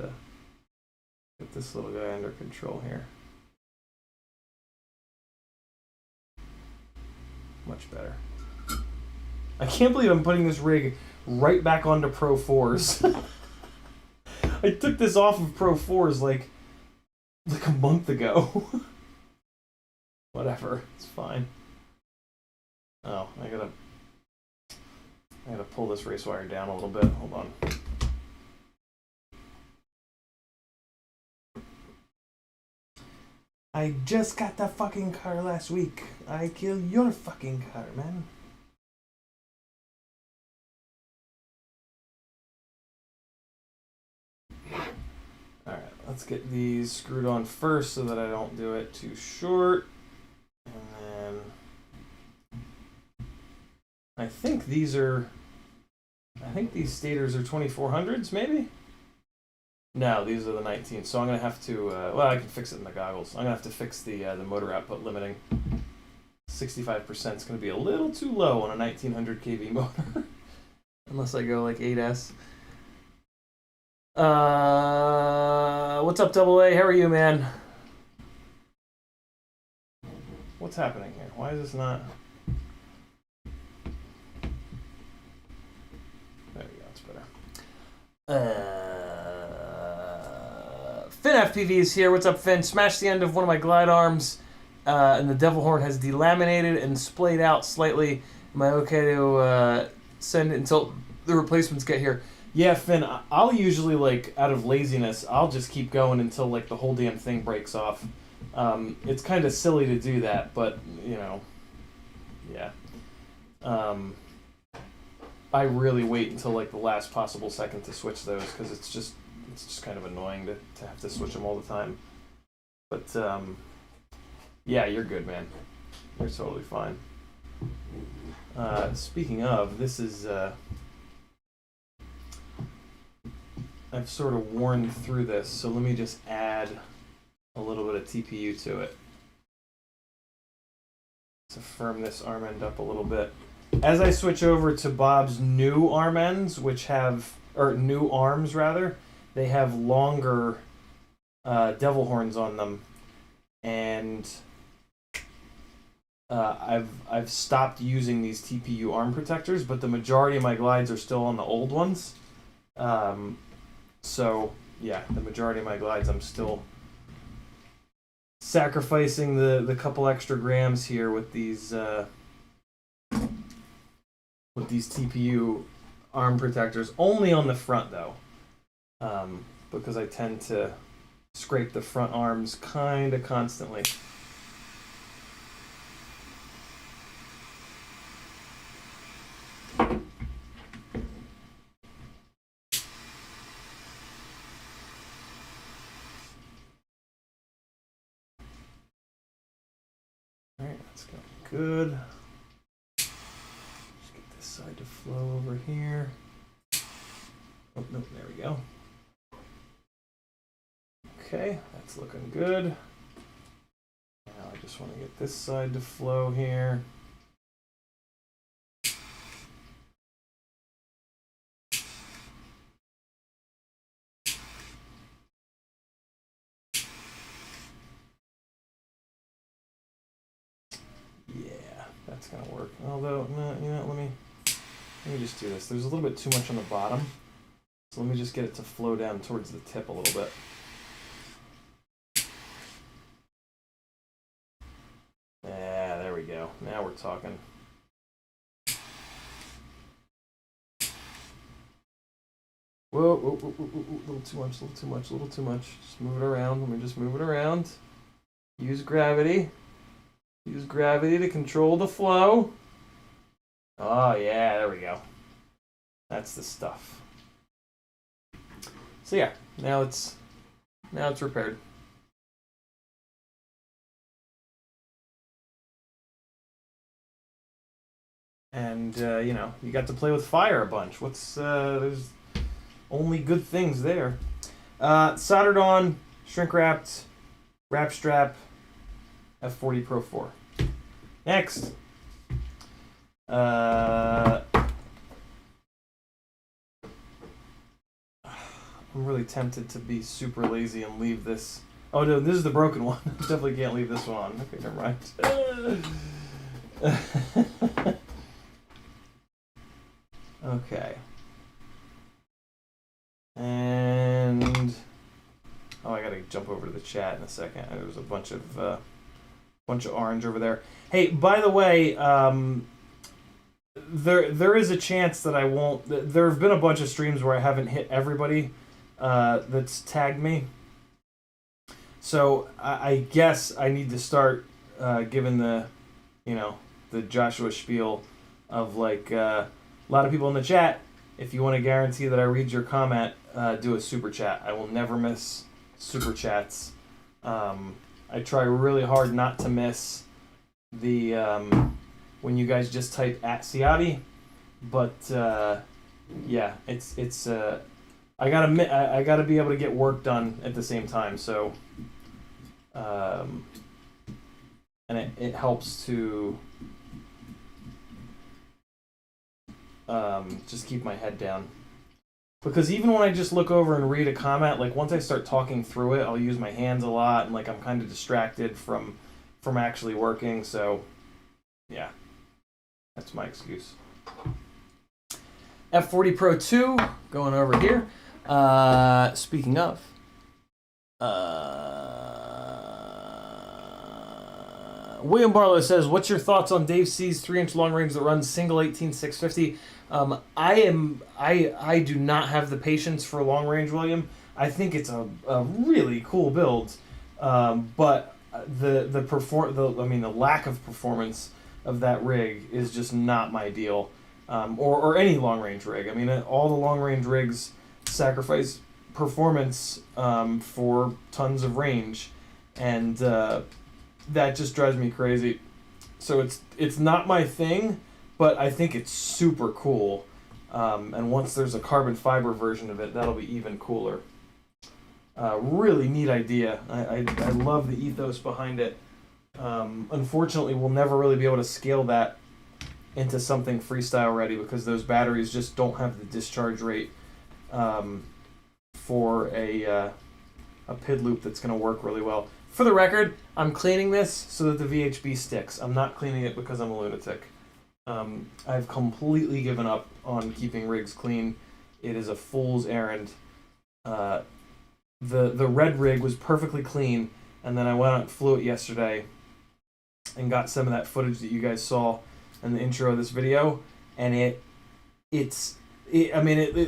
get this little guy under control here. Much better. I can't believe I'm putting this rig right back onto Pro 4s. I took this off of Pro 4s like a month ago. Whatever, it's fine. Oh, I gotta pull this race wire down a little bit. Hold on. I just got the fucking car last week. I killed your fucking car, man. Alright, let's get these screwed on first so that I don't do it too short. And then I think these stators are 2400s, maybe? No, these are the 19s, so I'm going to have to, well, I can fix it in the goggles. I'm going to have to fix the motor output limiting. 65% is going to be a little too low on a 1900 kV motor. Unless I go like 8S. What's up, Double A? How are you, man? What's happening here? Why is this not... There we go, it's better. Finn FPV is here. What's up, Finn? Smashed the end of one of my glide arms, and the devil horn has delaminated and splayed out slightly. Am I okay to send it until the replacements get here? Yeah, Finn, I'll usually, like, out of laziness, I'll just keep going until, like, the whole damn thing breaks off. It's kind of silly to do that, but, you know, yeah. I really wait until, like, the last possible second to switch those, because it's just kind of annoying to have to switch them all the time. But, yeah, you're good, man. You're totally fine. Speaking of, this is I've sort of worn through this, so let me just add a little bit of TPU to it to firm this arm end up a little bit. As I switch over to Bob's new arm ends, which have, or new arms rather, they have longer devil horns on them, and I've stopped using these TPU arm protectors, but the majority of my glides are still on the old ones. So yeah, the majority of my glides I'm still sacrificing the couple extra grams here with these TPU arm protectors, only on the front though, because I tend to scrape the front arms kind of constantly. Alright, that's going good. Just get this side to flow over here. Oh, no, there we go. Okay, that's looking good. Now I just want to get this side to flow here. Yeah, that's gonna work. Although, no, you know, let me just do this. There's a little bit too much on the bottom, so let me just get it to flow down towards the tip a little bit. Yeah, there we go. Now we're talking. Whoa, whoa, whoa, whoa, whoa, a little too much, a little too much, a little too much. Just move it around. Let me just move it around. Use gravity. Use gravity to control the flow. Oh yeah, there we go. That's the stuff. So yeah, now it's repaired. And you know, you got to play with fire a bunch. What's there's only good things there. Soldered on, shrink wrapped, wrap strap, F40 Pro 4. Next. I'm really tempted to be super lazy and leave this. Oh no, this is the broken one. Definitely can't leave this one on. Okay, never mind. Okay. And oh, I gotta jump over to the chat in a second. There's a bunch of orange over there. Hey, by the way, there is a chance that I won't. There have been a bunch of streams where I haven't hit everybody that's tagged me. So I guess I need to start giving the Joshua spiel of like a lot of people in the chat. If you want to guarantee that I read your comment, do a super chat. I will never miss super chats. I try really hard not to miss the when you guys just type @Ciotti, but yeah, it's I gotta be able to get work done at the same time. So and it helps to just keep my head down. Because even when I just look over and read a comment, like once I start talking through it, I'll use my hands a lot, and like I'm kind of distracted from actually working. So, yeah, that's my excuse. F40 Pro 2 going over here. Speaking of, William Barlow says, "What's your thoughts on Dave C's 3-inch long range that runs single 18-650?" I do not have the patience for long range, William. I think it's a really cool build, but the lack of performance of that rig is just not my deal, or any long range rig. I mean, all the long range rigs sacrifice performance for tons of range, and that just drives me crazy. So it's not my thing, but I think it's super cool. And once there's a carbon fiber version of it, that'll be even cooler. Really neat idea. I love the ethos behind it. Unfortunately, we'll never really be able to scale that into something freestyle ready because those batteries just don't have the discharge rate for a PID loop that's going to work really well. For the record, I'm cleaning this so that the VHB sticks. I'm not cleaning it because I'm a lunatic. I've completely given up on keeping rigs clean. It is a fool's errand. The red rig was perfectly clean, and then I went out and flew it yesterday and got some of that footage that you guys saw in the intro of this video, and it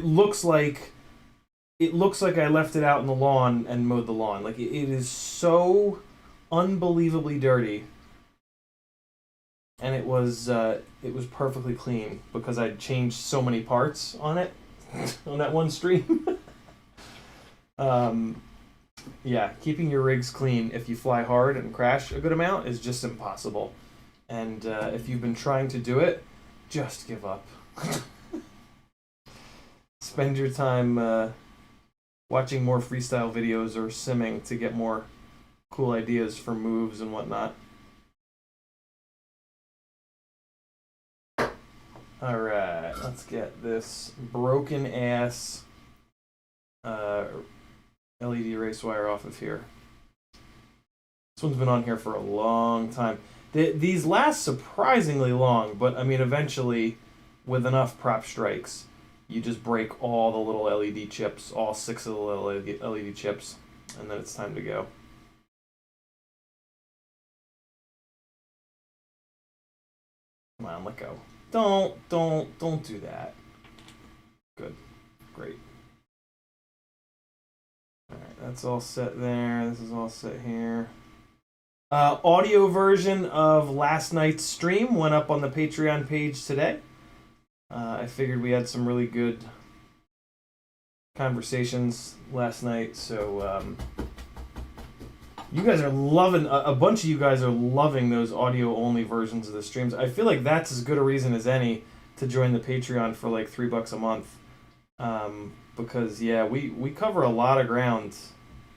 looks like I left it out in the lawn and mowed the lawn. Like it is so unbelievably dirty, and it was perfectly clean because I'd changed so many parts on it on that one stream. Yeah, keeping your rigs clean if you fly hard and crash a good amount is just impossible. And if you've been trying to do it, just give up. Spend your time watching more freestyle videos or simming to get more cool ideas for moves and whatnot. Alright, let's get this broken ass LED race wire off of here. This one's been on here for a long time. These last surprisingly long, but I mean eventually with enough prop strikes you just break all the little LED chips, all 6 of the little LED chips, and then it's time to go. Come on, let go. Don't do that. Good. Great. Alright, that's all set there. This is all set here. Audio version of last night's stream went up on the Patreon page today. I figured we had some really good conversations last night, so you guys are loving, a bunch of you guys are loving those audio-only versions of the streams. I feel like that's as good a reason as any to join the Patreon for like $3 a month. Because, yeah, we cover a lot of ground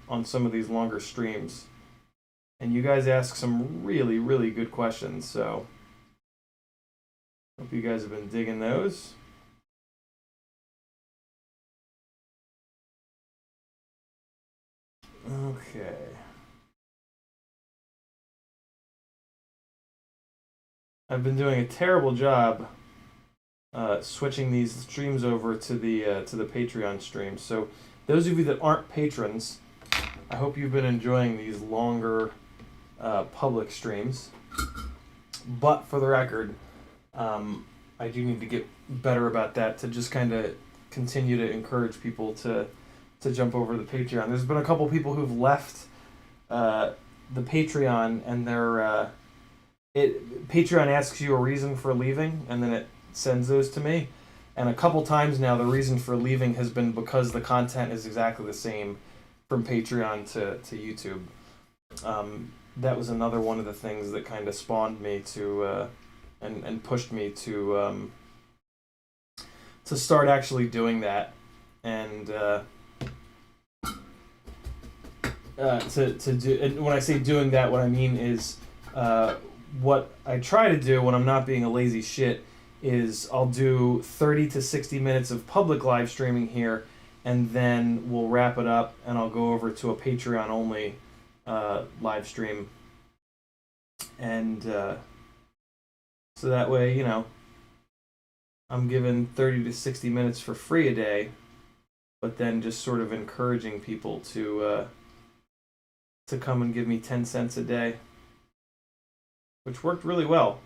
on some of these longer streams. And you guys ask some really, really good questions, so hope you guys have been digging those. Okay. I've been doing a terrible job switching these streams over to the Patreon streams. So those of you that aren't patrons, I hope you've been enjoying these longer public streams. But for the record, I do need to get better about that to just kind of continue to encourage people to jump over to the Patreon. There's been a couple people who've left the Patreon, and they're Patreon asks you a reason for leaving, and then it sends those to me. And a couple times now, the reason for leaving has been because the content is exactly the same from Patreon to YouTube. That was another one of the things that kind of spawned me to and pushed me to start actually doing that, and to do. And when I say doing that, what I mean is what I try to do when I'm not being a lazy shit is I'll do 30 to 60 minutes of public live streaming here, and then we'll wrap it up, and I'll go over to a Patreon only live stream, and so that way, you know, I'm given 30 to 60 minutes for free a day, but then just sort of encouraging people to come and give me 10 cents a day, which worked really well.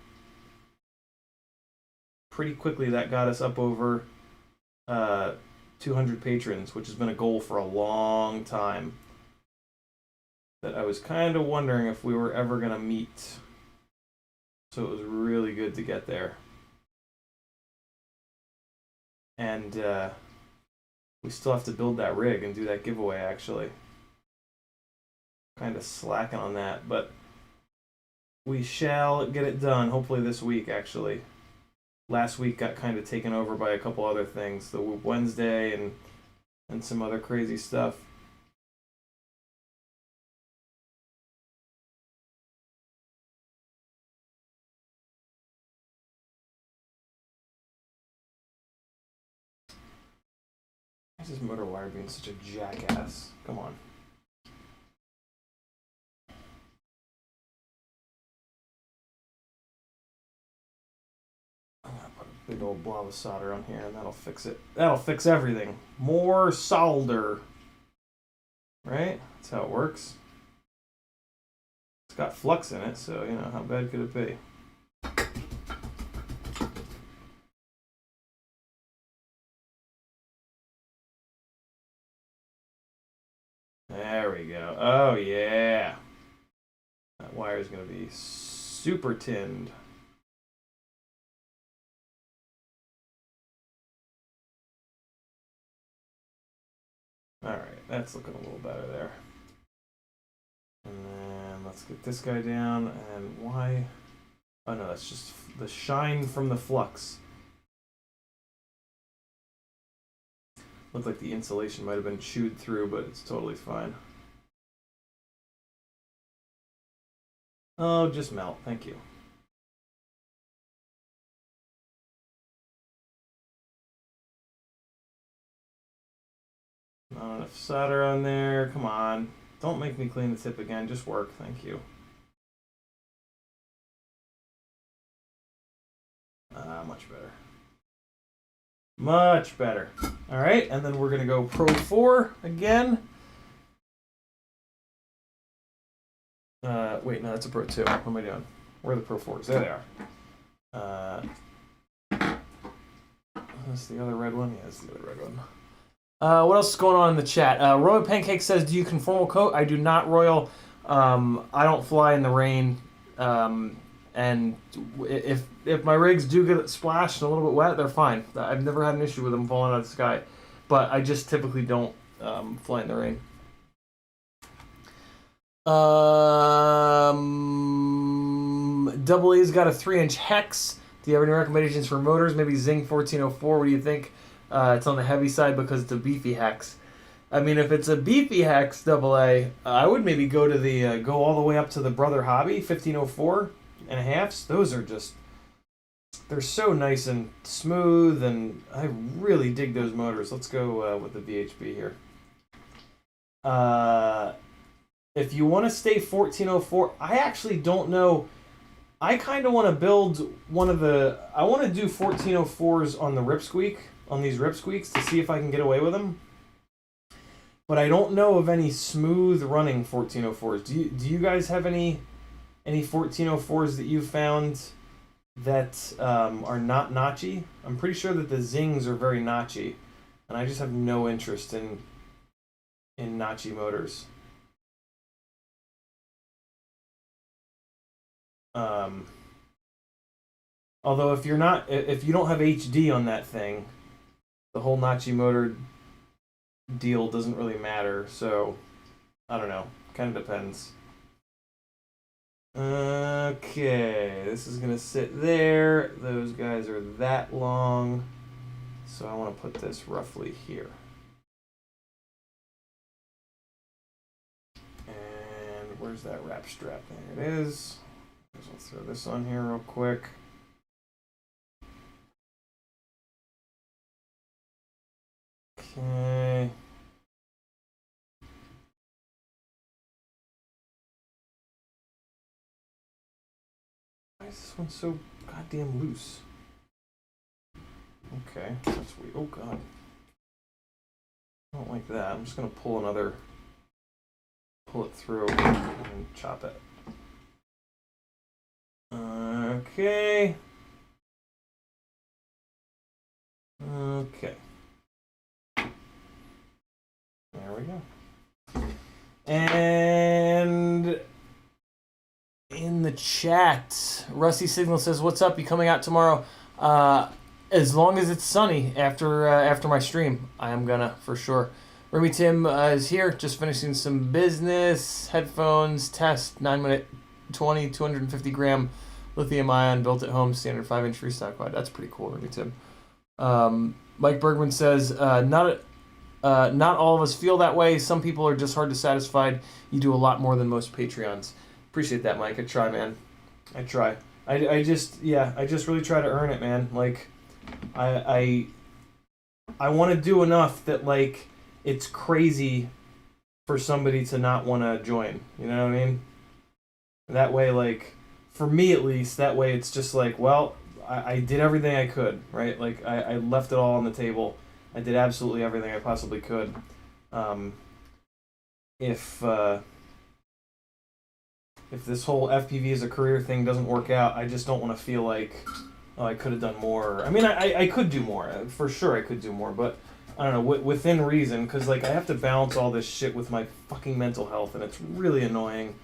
Pretty quickly, that got us up over 200 patrons, which has been a goal for a long time that I was kind of wondering if we were ever going to meet. So it was really good to get there. And we still have to build that rig and do that giveaway, actually. Kind of slacking on that, but we shall get it done, hopefully this week, actually. last week got kind of taken over by a couple other things, the Whoop Wednesday and some other crazy stuff. Why is this motor wire being such a jackass? Come on. I'm gonna put a big old blob of solder on here and that'll fix it. That'll fix everything. More solder. Right? That's how it works. It's got flux in it, so, you know, how bad could it be? There we go. Oh, yeah. That wire is going to be super tinned. All right, that's looking a little better there. And then let's get this guy down. And why? Oh, no, that's just the shine from the flux. Looked like the insulation might have been chewed through, but it's totally fine. Oh, just melt. Thank you. Not enough solder on there. Come on. Don't make me clean the tip again. Just work. Thank you. Much better. Much better. All right, and then we're going to go Pro 4 again. Wait, no, that's a Pro 2. What am I doing? Where are the Pro 4s? There they are. That's the other red one? Yeah, that's the other red one. What else is going on in the chat? Royal Pancake says, do you conformal coat? I do not, Royal. I don't fly in the rain. And if my rigs do get splashed and a little bit wet, they're fine. I've never had an issue with them falling out of the sky. But I just typically don't fly in the rain. Double A's got a 3-inch hex. Do you have any recommendations for motors? Maybe Zing 1404. What do you think? It's on the heavy side because it's a beefy hex. I mean, if it's a beefy hex, AA, I would maybe go to the go all the way up to the Brother Hobby 1504 and a halves. Those are just, they're so nice and smooth, and I really dig those motors. Let's go with the VHB here. If you want to stay 1404, I actually don't know. I kind of want to build one of the, I want to do 1404s on the Ripsqueak, on these Ripsqueaks, to see if I can get away with them. But I don't know of any smooth running 1404s. Do you guys have any 1404s that you found that are not notchy? I'm pretty sure that the Zings are very notchy, and I just have no interest in notchy motors. Although if you don't have HD on that thing, the whole notchy motor deal doesn't really matter. So I don't know. Kind of depends. Okay, this is gonna sit there. Those guys are that long, so I want to put this roughly here. And where's that wrap strap? There it is. Let's throw this on here real quick. Okay. Why is this one so goddamn loose? Okay, that's weird. Oh god. I don't like that. I'm just gonna pull it through and chop it. Okay. Okay. There we go. And in the chat, Rusty Signal says, "What's up? You coming out tomorrow?" As long as it's sunny after my stream, I am gonna for sure. Remy Tim is here, just finishing some business. Headphones test 9-minute 250 gram Lithium ion built at home, standard 5-inch freestyle quad. That's pretty cool, really, Tim. Mike Bergman says, not all of us feel that way. Some people are just hard to satisfied. You do a lot more than most Patreons. Appreciate that, Mike. I try, man. I try. I just really try to earn it, man. Like, I want to do enough that, like, it's crazy for somebody to not want to join. You know what I mean? That way, like, for me at least, that way it's just like, well, I did everything I could, right? Like, I left it all on the table. I did absolutely everything I possibly could. If this whole FPV as a career thing doesn't work out, I just don't want to feel like, oh, I could have done more. I mean, I could do more. For sure I could do more, but I don't know, within reason, because, like, I have to balance all this shit with my fucking mental health, and it's really annoying.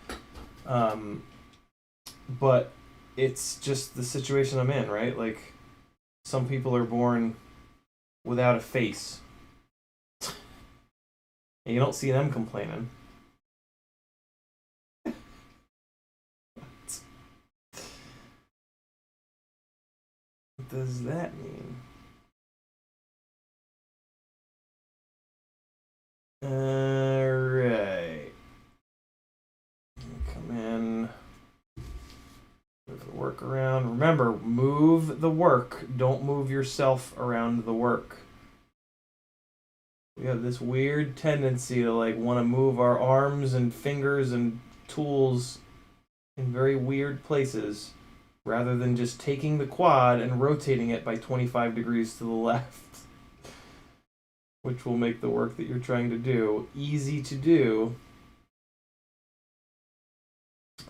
But it's just the situation I'm in, right? Like, some people are born without a face. And you don't see them complaining. What does that mean? Alright. Come in. Move the work around. Remember, move the work. Don't move yourself around the work. We have this weird tendency to, like, want to move our arms and fingers and tools in very weird places, rather than just taking the quad and rotating it by 25 degrees to the left, which will make the work that you're trying to do easy to do,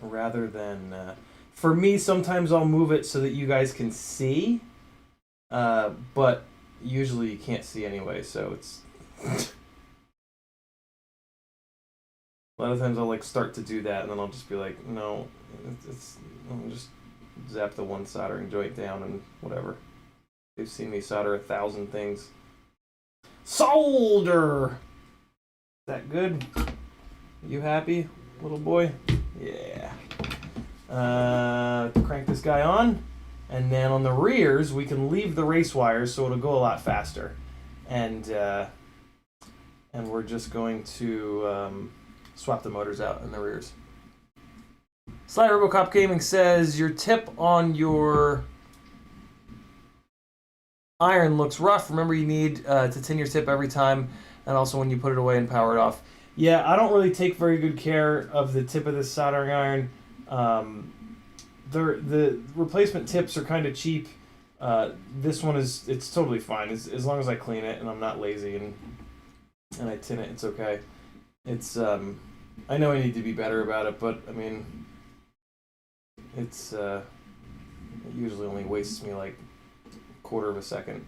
rather than... for me, sometimes I'll move it so that you guys can see, but usually you can't see anyway, so it's... A lot of times I'll, like, start to do that, and then I'll just be like, no, I'll just zap the one soldering joint down and whatever. They've seen me solder 1,000 things. Solder! Is that good? You happy, little boy? Yeah. Crank this guy on, and then on the rears we can leave the race wires so it'll go a lot faster. And we're just going to swap the motors out in the rears. Sly Robocop Gaming says, your tip on your iron looks rough. Remember, you need to tin your tip every time, and also when you put it away and power it off. Yeah, I don't really take very good care of the tip of this soldering iron. The replacement tips are kind of cheap. This one it's totally fine as long as I clean it and I'm not lazy and I tin it. It's okay. It's I know I need to be better about it, but I mean, it's it usually only wastes me like a quarter of a second.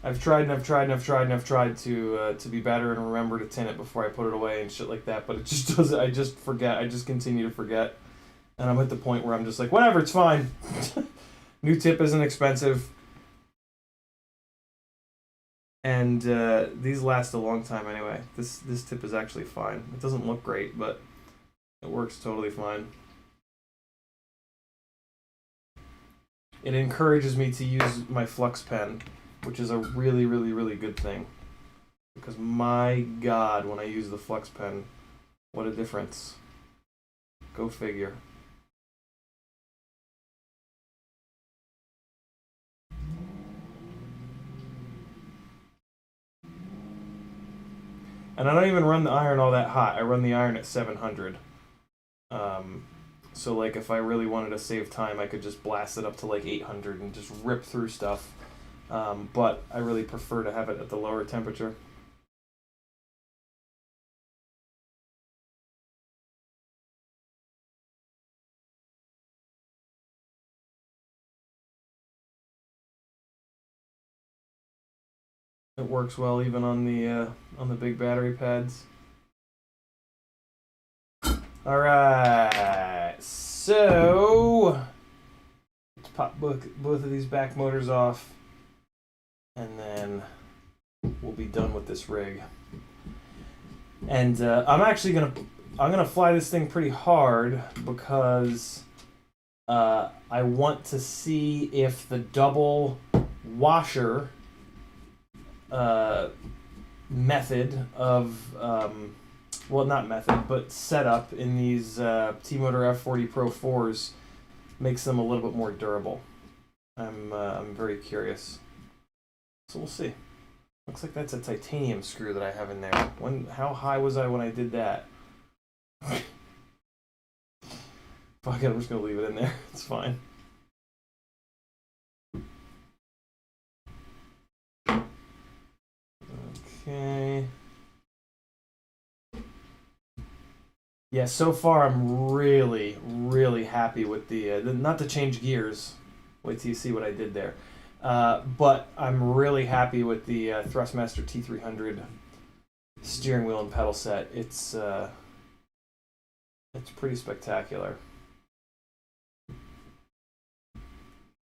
I've tried to be better and remember to tin it before I put it away and shit like that, but it just doesn't. I just forget. I just continue to forget, and I'm at the point where I'm just like, whatever, it's fine. New tip isn't expensive, and these last a long time anyway. This tip is actually fine. It doesn't look great, but it works totally fine. It encourages me to use my flux pen, which is a really, really, really good thing. Because my God, when I use the flux pen, what a difference. Go figure. And I don't even run the iron all that hot. I run the iron at 700. So like if I really wanted to save time, I could just blast it up to like 800 and just rip through stuff. But I really prefer to have it at the lower temperature. It works well even on the big battery pads. All right, so let's pop both of these back motors off, and then we'll be done with this rig. And I'm actually gonna fly this thing pretty hard because I want to see if the double washer method of well, not method, but setup in these T-Motor F40 Pro 4s makes them a little bit more durable. I'm very curious. So we'll see. Looks like that's a titanium screw that I have in there. How high was I when I did that? Fuck it, I'm just gonna leave it in there. It's fine. Okay. Yeah, so far I'm really, really happy with the not to change gears. Wait till you see what I did there. But I'm really happy with the Thrustmaster T300 steering wheel and pedal set. It's pretty spectacular.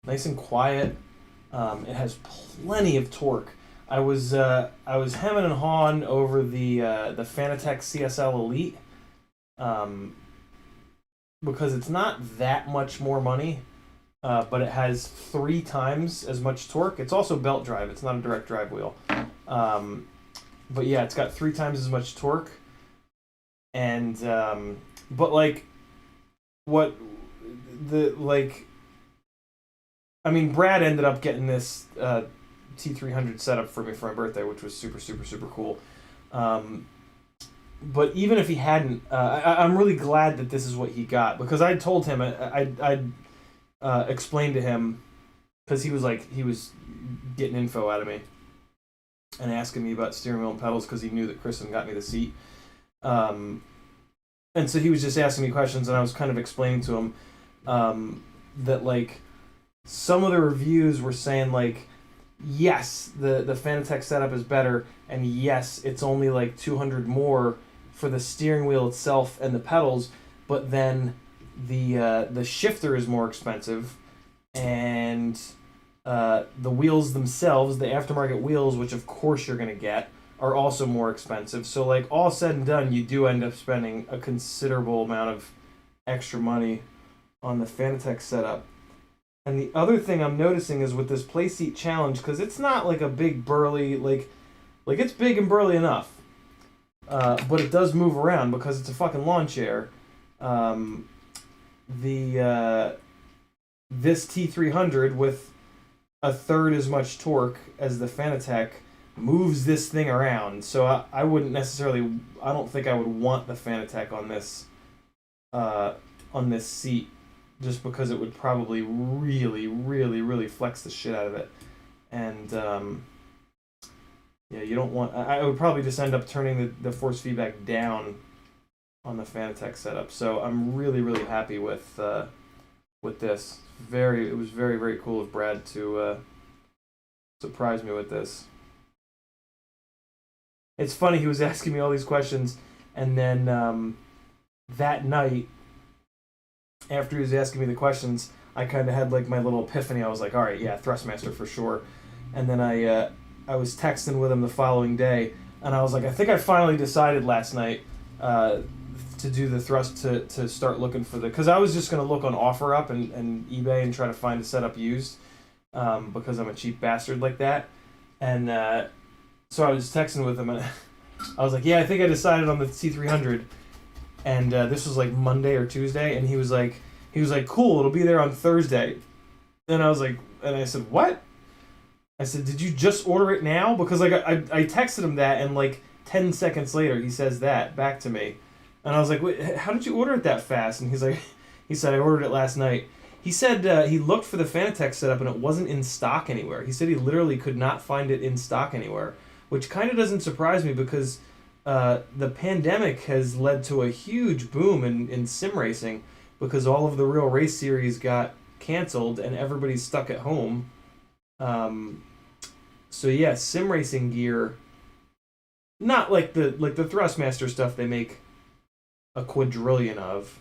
Nice and quiet. It has plenty of torque. I was hemming and hawing over the Fanatec CSL Elite because it's not that much more money, but it has 3 times as much torque. It's also belt drive. It's not a direct drive wheel. But yeah, it's got 3 times as much torque. And but like what the like I mean, Brad ended up getting this T300 set up for me for my birthday, which was super, super, super cool. But even if he hadn't, I'm really glad that this is what he got, because I told him, I explained to him, because he was getting info out of me and asking me about steering wheel and pedals because he knew that Kristen got me the seat. And so he was just asking me questions, and I was kind of explaining to him that like some of the reviews were saying like, yes, the Fanatec setup is better, and yes, it's only like $200 more for the steering wheel itself and the pedals, but then the shifter is more expensive, and the wheels themselves, the aftermarket wheels, which of course you're gonna get, are also more expensive. So like all said and done, you do end up spending a considerable amount of extra money on the Fanatec setup. And the other thing I'm noticing is with this playseat challenge, because it's not like a big burly, like it's big and burly enough, but it does move around because it's a fucking lawn chair. This T300 with 1/3 as much torque as the Fanatec moves this thing around. So I wouldn't necessarily, I don't think I would want the Fanatec on this seat, just because it would probably really, really, really flex the shit out of it. And yeah, you don't want, I would probably just end up turning the force feedback down on the Fanatec setup. So I'm really, really happy with this. It was very, very cool of Brad to surprise me with this. It's funny, he was asking me all these questions, and then that night, after he was asking me the questions, I kind of had like my little epiphany. I was like, all right, yeah, Thrustmaster for sure. And then I was texting with him the following day, and I was like, I think I finally decided last night to do the Thrust, to start looking for because I was just going to look on OfferUp and eBay and try to find a setup used, because I'm a cheap bastard like that. And so I was texting with him, and I was like, yeah, I think I decided on the T300. And this was like Monday or Tuesday, and he was like, cool, it'll be there on Thursday. And I was like, and I said, what? I said, did you just order it now? Because like I texted him that, and like 10 seconds later he says that back to me, and I was like, wait, how did you order it that fast? And he said I ordered it last night. He said he looked for the Fanatec setup and it wasn't in stock anywhere. He said he literally could not find it in stock anywhere, which kind of doesn't surprise me, because the pandemic has led to a huge boom in sim racing, because all of the real race series got canceled and everybody's stuck at home. So yeah, sim racing gear, not like the Thrustmaster stuff they make a quadrillion of,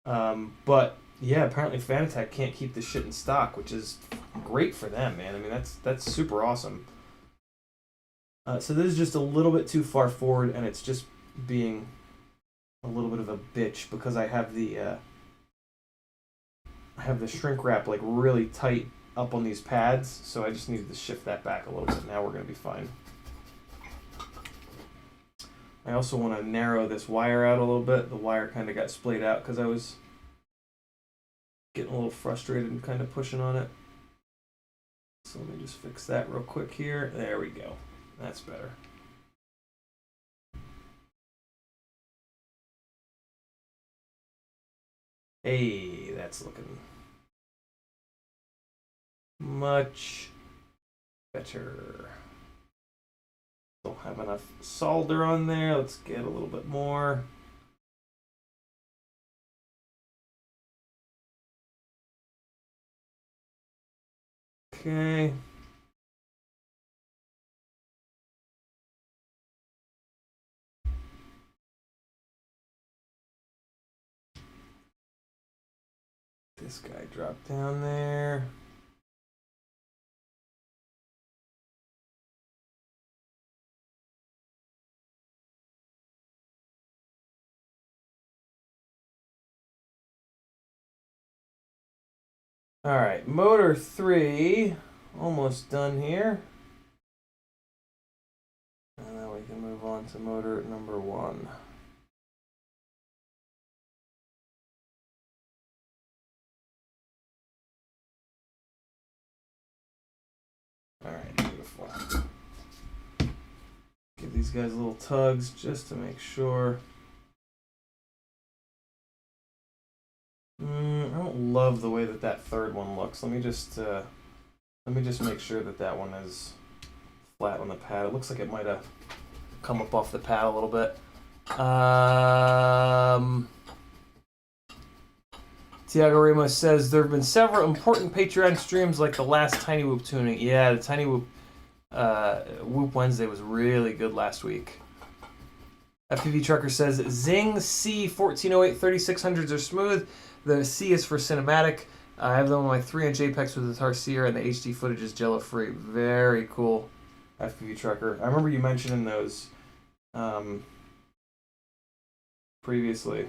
but yeah, apparently Fanatec can't keep this shit in stock, which is great for them, man. I mean, that's super awesome. So this is just a little bit too far forward, and it's just being a little bit of a bitch because I have the shrink wrap like really tight up on these pads, so I just needed to shift that back a little bit. Now we're going to be fine. I also want to narrow this wire out a little bit. The wire kind of got splayed out because I was getting a little frustrated and kind of pushing on it. So let me just fix that real quick here. There we go. That's better. Hey, that's looking much better. Don't have enough solder on there. Let's get a little bit more. Okay. This guy dropped down there. All right, motor 3, almost done here. And then we can move on to motor number 1. All right, beautiful. Give these guys little tugs just to make sure. I don't love the way that that third one looks. Let me just make sure that that one is flat on the pad. It looks like it might have come up off the pad a little bit. Tiago Ramos says there have been several important Patreon streams like the last Tiny Whoop tuning. Yeah, the Tiny Whoop Whoop Wednesday was really good last week. FPV Trucker says Zing C1408 3600s are smooth. The C is for cinematic. I have them on my 3-inch Apex with the Tarsier, and the HD footage is jello free. Very cool, FPV Trucker. I remember you mentioning those previously.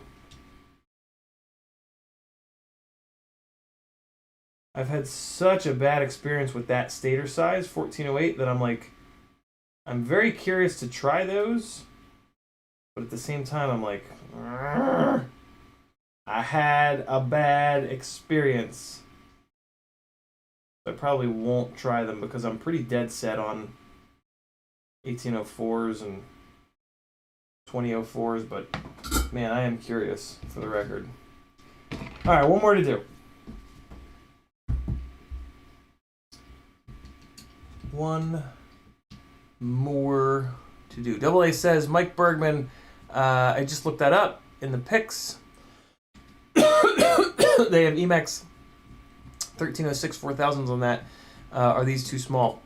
I've had such a bad experience with that stator size, 1408, that I'm very curious to try those. But at the same time, I'm like, I had a bad experience. I probably won't try them because I'm pretty dead set on 1804s and 2004s, but man, I am curious for the record. All right, one more to do. One more to do. Double A says, Mike Bergman, I just looked that up in the pics. They have Emax 1306 4000s on that. Are these too small?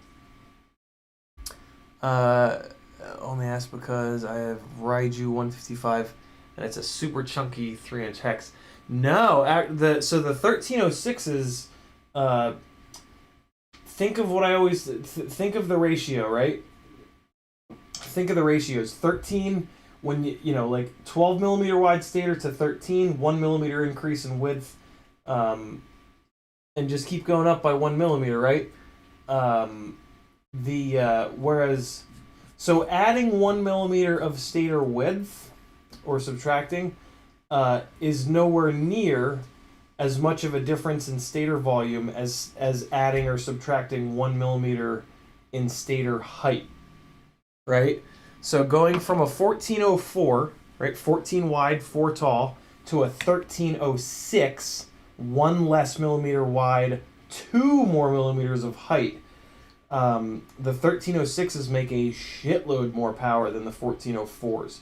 Only asked because I have Raiju 155 and it's a super chunky 3-inch hex. No, so the 1306s, think of what I always think of the ratio, right? Think of the ratios. 13 when you know, like 12 millimeter wide stator to 13, 1 millimeter increase in width, and just keep going up by 1 millimeter, right? Whereas, so adding 1 millimeter of stator width or subtracting is nowhere near as much of a difference in stator volume as adding or subtracting 1 millimeter in stator height, right? So going from a 1404, right, 14 wide, 4 tall, to a 1306, 1 less millimeter wide, 2 more millimeters of height. The 1306s make a shitload more power than the 1404s.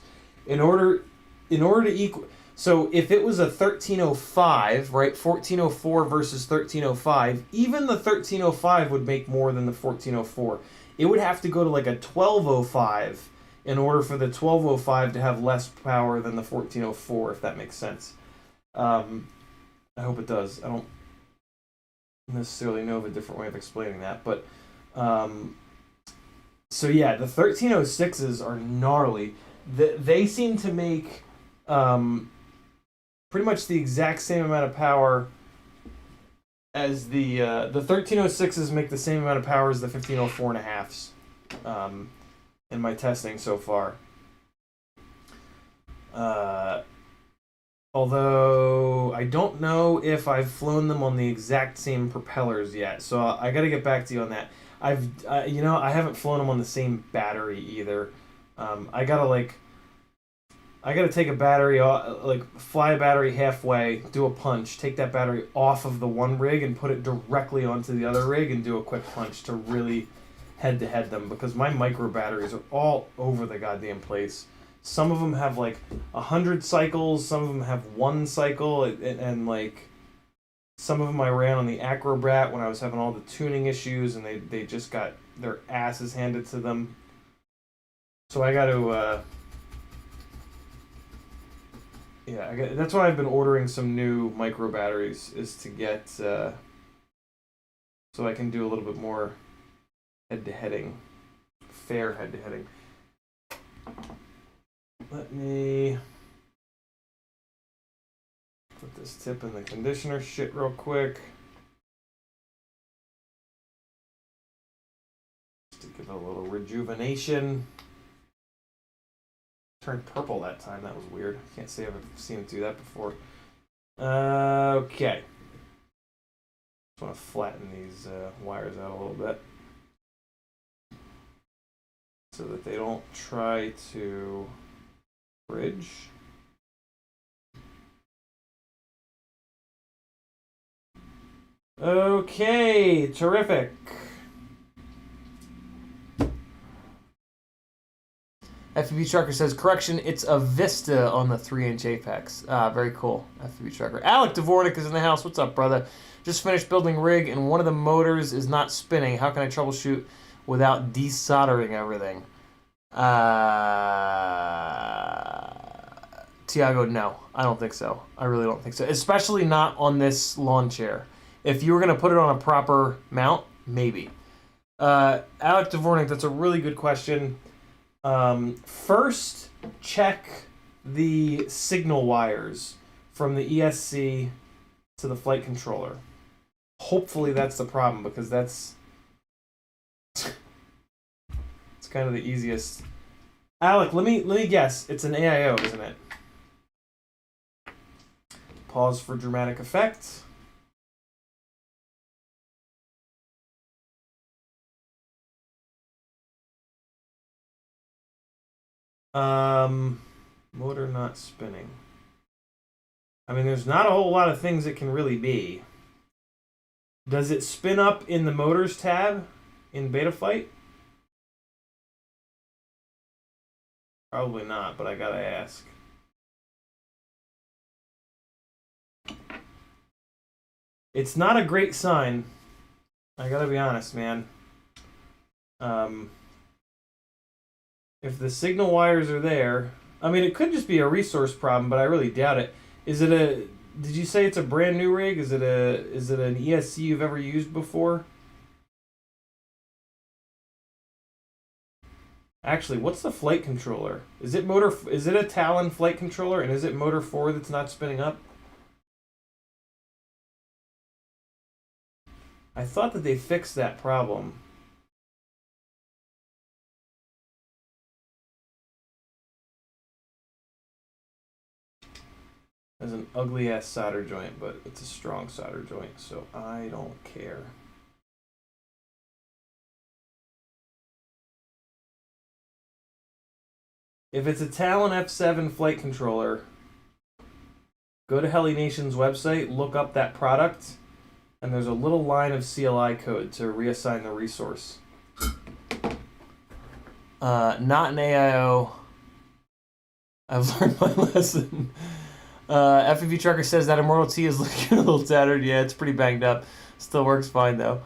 In order to equal, so if it was a 1305, right, 1404 versus 1305, even the 1305 would make more than the 1404. It would have to go to like a 1205 in order for the 1205 to have less power than the 1404, if that makes sense. I hope it does. I don't necessarily know of a different way of explaining that, but so yeah, the 1306s are gnarly. they seem to make pretty much the exact same amount of power as the 1306s make the same amount of power as the 1504.5s in my testing so far. Although I don't know if I've flown them on the exact same propellers yet, so I got to get back to you on that. I haven't flown them on the same battery either. I gotta take a battery, fly a battery halfway, do a punch, take that battery off of the one rig and put it directly onto the other rig and do a quick punch to really head-to-head them, because my micro batteries are all over the goddamn place. Some of them have 100 cycles, some of them have 1 cycle, and some of them I ran on the Acrobat when I was having all the tuning issues, and they just got their asses handed to them. So I got to, that's why I've been ordering some new micro batteries, is to get, so I can do a little bit more head-to-heading, fair head-to-heading. Let me put this tip in the conditioner shit real quick. Just to give it a little rejuvenation. Turned purple that time, that was weird. I can't say I've seen it do that before. Okay. Just want to flatten these wires out a little bit, so that they don't try to bridge. Okay, terrific. FPV Trucker says, correction, it's a Vista on the 3-inch Apex. Very cool, FPV Trucker. Alec Dvornik is in the house. What's up, brother? Just finished building rig, and one of the motors is not spinning. How can I troubleshoot without desoldering everything? Tiago, no. I don't think so. I really don't think so. Especially not on this lawn chair. If you were going to put it on a proper mount, maybe. Alec Dvornik, that's a really good question. First, check the signal wires from the ESC to the flight controller. Hopefully that's the problem, because that's it's kind of the easiest. Alec, let me guess. It's an AIO, isn't it? Pause for dramatic effect. Motor not spinning. I mean, there's not a whole lot of things it can really be. Does it spin up in the motors tab in Betaflight? Probably not, but I gotta ask. It's not a great sign. I gotta be honest, man. If the signal wires are there, I mean, it could just be a resource problem, but I really doubt it. Is it a? Did you say it's a brand new rig? Is it an ESC you've ever used before? Actually, what's the flight controller? Is it a Talon flight controller, and is it motor 4 that's not spinning up? I thought that they fixed that problem. There's an ugly ass solder joint, but it's a strong solder joint, so I don't care. If it's a Talon F7 flight controller, go to Heli Nation's website, look up that product, and there's a little line of CLI code to reassign the resource. Not an AIO. I've learned my lesson. FPV Trucker says that Immortal T is looking a little tattered. Yeah, it's pretty banged up. Still works fine, though.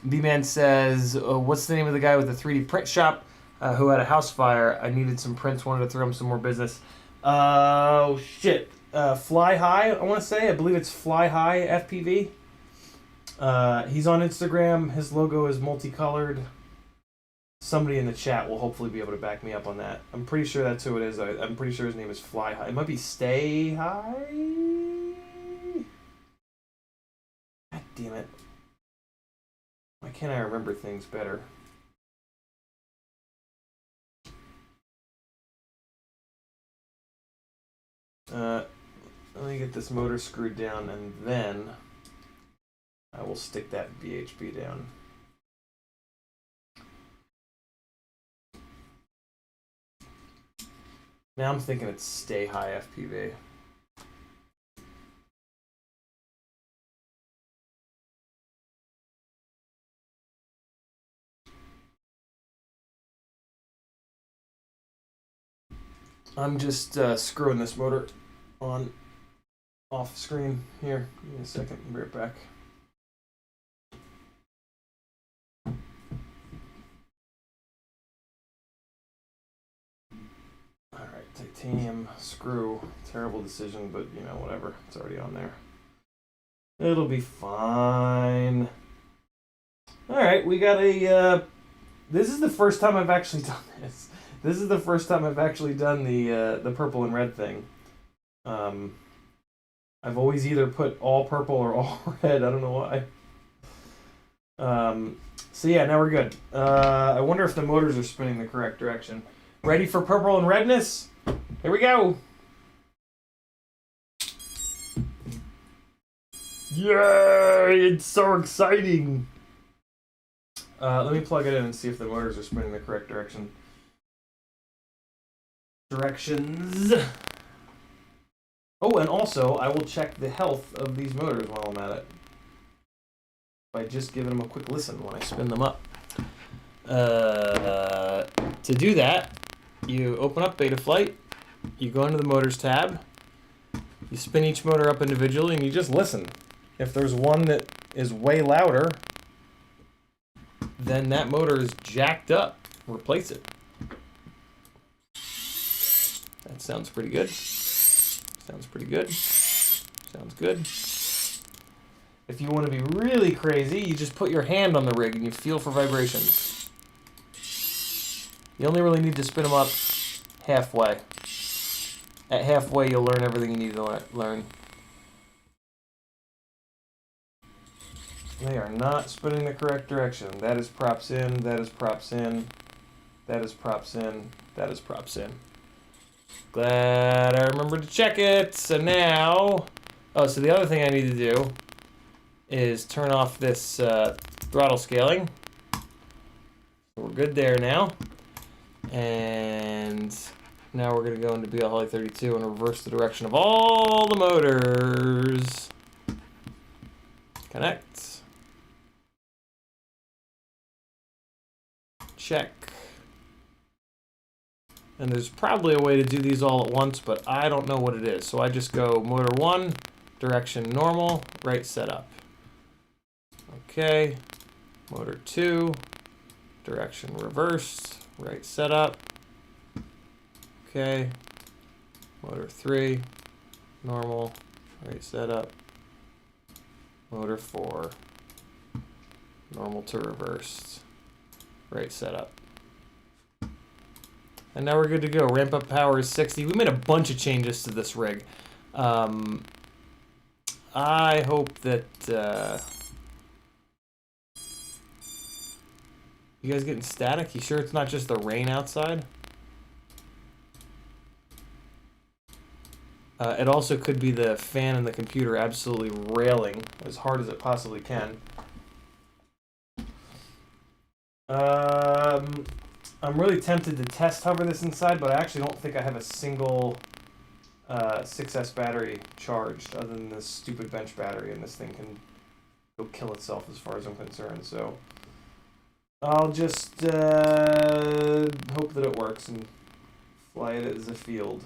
B-Man says, what's the name of the guy with the 3D print shop who had a house fire? I needed some prints, wanted to throw him some more business. Oh, shit. Fly High, I want to say. I believe it's Fly High FPV. He's on Instagram. His logo is multicolored. somebody in the chat will hopefully be able to back me up on that. I'm pretty sure that's who it is. I'm pretty sure his name is Fly High. It might be Stay High. God damn it. Why can't I remember things better? Let me get this motor screwed down, and then I will stick that BHP down. Now I'm thinking it's Stay High FPV. I'm just screwing this motor on off screen here. Give me a second, I'll be right back. Alright, titanium screw. Terrible decision, but you know, whatever. It's already on there. It'll be fine. Alright, we got a this is the first time I've actually done this. This is the first time I've actually done the purple and red thing. I've always either put all purple or all red. I don't know why. So yeah, now we're good. I wonder if the motors are spinning the correct direction. Ready for purple and redness? Here we go. Yay! It's so exciting. Let me plug it in and see if the motors are spinning the correct direction. Directions. Oh, and also, I will check the health of these motors while I'm at it by just giving them a quick listen when I spin them up. To do that, you open up Betaflight, you go into the Motors tab, you spin each motor up individually, and you just listen. If there's one that is way louder, then that motor is jacked up. Replace it. That sounds pretty good. Sounds pretty good. Sounds good. If you want to be really crazy, you just put your hand on the rig and you feel for vibrations. You only really need to spin them up halfway. At halfway, you'll learn everything you need to learn. They are not spinning the correct direction. That is props in, that is props in, that is props in, that is props in. Glad I remembered to check it. So now, oh, so the other thing I need to do is turn off this throttle scaling. So we're good there now. And now we're going to go into BLHeli32 and reverse the direction of all the motors. Connect. Check. And there's probably a way to do these all at once, but I don't know what it is. So I just go motor 1, direction normal, right setup. Okay. Motor 2, direction reversed, right setup. Okay. Motor 3, normal, right setup. Motor 4, normal to reversed, right setup. And now we're good to go. Ramp up power is 60. We made a bunch of changes to this rig. I hope that you guys getting static? You sure it's not just the rain outside? It also could be the fan in the computer absolutely railing as hard as it possibly can. I'm really tempted to test hover this inside, but I actually don't think I have a single 6S battery charged other than this stupid bench battery, and this thing can go kill itself as far as I'm concerned. So I'll just hope that it works and fly it as a field.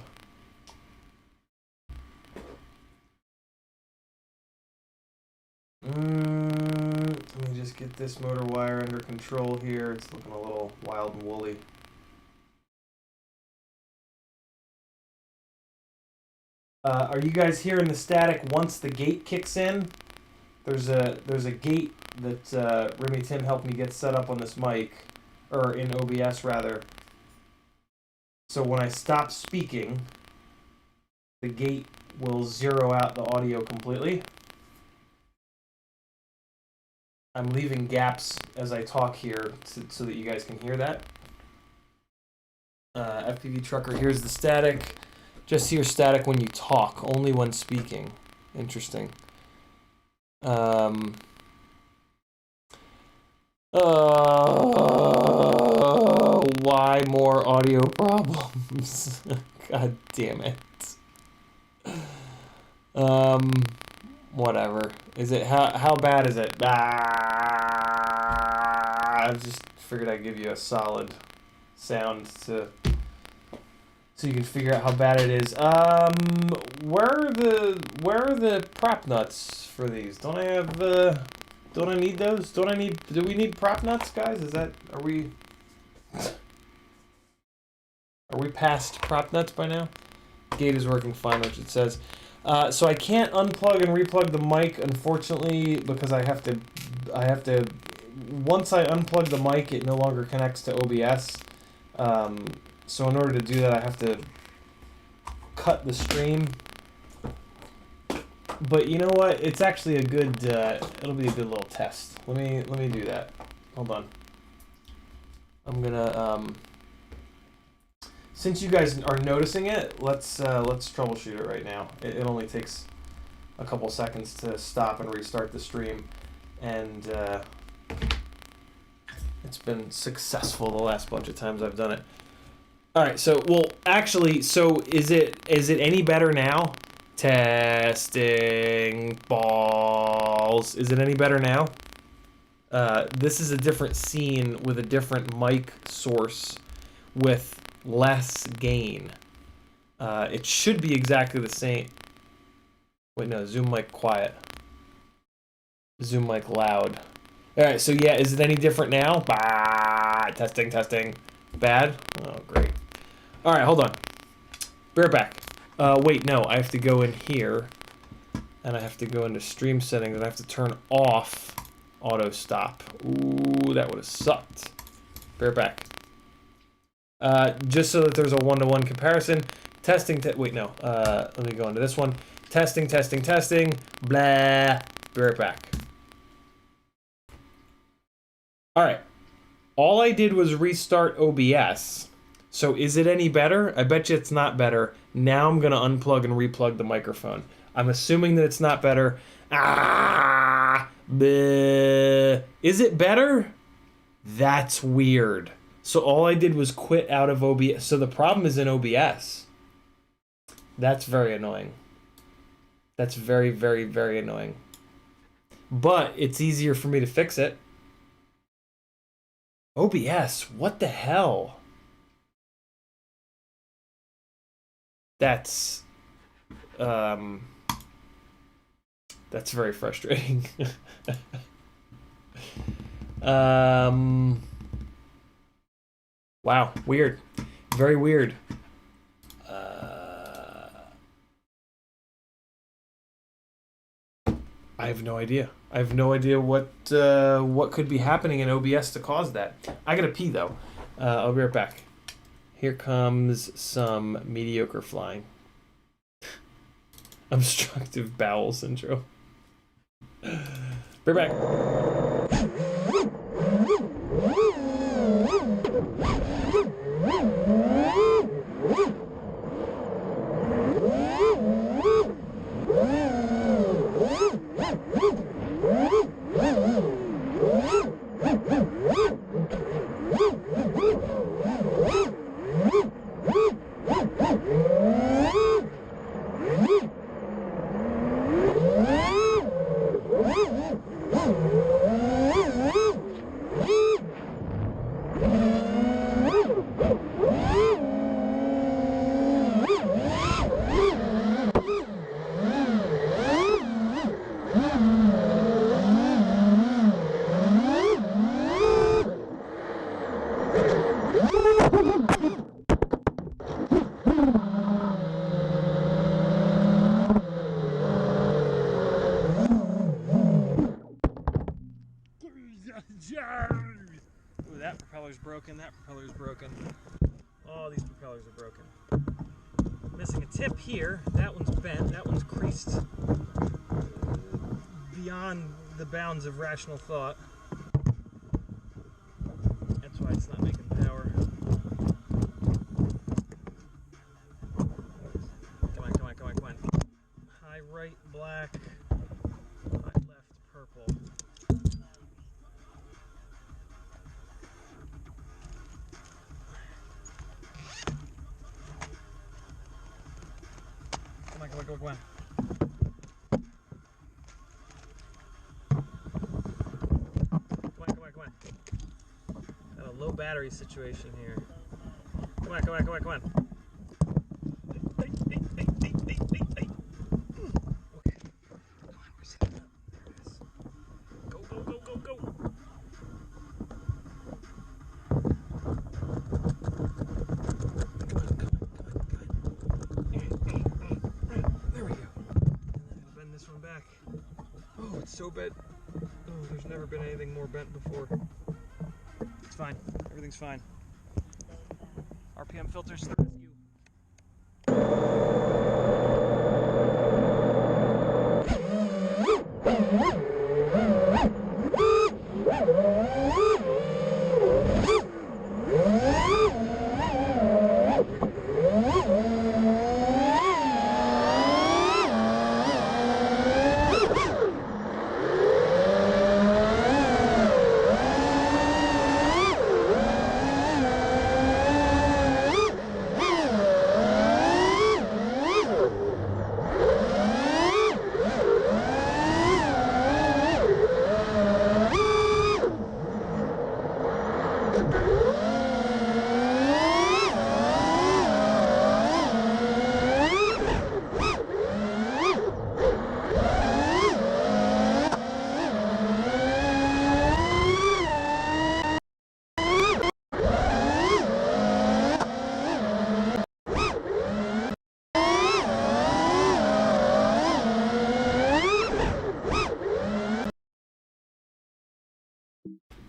Let me just get this motor wire under control here. It's looking a little wild and woolly. Are you guys hearing the static once the gate kicks in? There's a gate that Remy Tim helped me get set up on this mic. or in OBS rather. So when I stop speaking, the gate will zero out the audio completely. I'm leaving gaps as I talk here so that you guys can hear that. FPV Trucker, here's the static. Just hear static when you talk, only when speaking. Interesting. Why more audio problems? God damn it. Whatever. Is it how bad is it? I just figured I'd give you a solid sound so you can figure out how bad it is. Where are the prop nuts for these? Don't I need those? Do we need prop nuts, guys? Are we past prop nuts by now? Gate is working fine, which it says. So I can't unplug and replug the mic, unfortunately, because I have to, once I unplug the mic, it no longer connects to OBS. So in order to do that, I have to cut the stream. But you know what? It's actually a good, it'll be a good little test. Let me do that. Hold on. I'm gonna, since you guys are noticing it, let's troubleshoot it right now. It only takes a couple seconds to stop and restart the stream, and it's been successful the last bunch of times I've done it. All right, so well, actually, so is it any better now? Testing balls. Is it any better now? This is a different scene with a different mic source with less gain. It should be exactly the same. Wait, no, zoom mic quiet. Zoom mic loud. All right, so yeah, is it any different now? Bah, testing. Bad? Oh, great. All right, hold on. Be right back. Wait, no, I have to go in here, and I have to go into stream settings, and I have to turn off auto stop. Ooh, that would have sucked. Be right back. Just so that there's a one-to-one comparison. Testing, wait, no. Let me go into this one. Testing. Blah. Be right back. All right. All I did was restart OBS. So is it any better? I bet you it's not better. Now I'm going to unplug and replug the microphone. I'm assuming that it's not better. Is it better? That's weird. So all I did was quit out of OBS. So the problem is in OBS. That's very annoying. That's very, very, very annoying. But it's easier for me to fix it. OBS, what the hell? That's very frustrating. Wow, weird. Very weird. I have no idea. I have no idea what could be happening in OBS to cause that. I gotta pee though. I'll be right back. Here comes some mediocre flying. Obstructive bowel syndrome. Be right back. broken, that propeller's broken. All these propellers are broken. Missing a tip here. That one's bent. That one's creased beyond the bounds of rational thought. That's why it's not making power. Come on, come on, come on, come on. High right, black. High left, purple. Come on, come on, come on, come on. Low battery situation here. Come on, come on, come on, come on. Okay. Come on, where's it? There it is. Go, go, go, go, go. Come on, come on, come on. There we go. And then I'll bend this one back. Oh, it's so bent. Oh, there's never been anything more bent before. It's fine. Everything's fine. RPM filters to the rescue.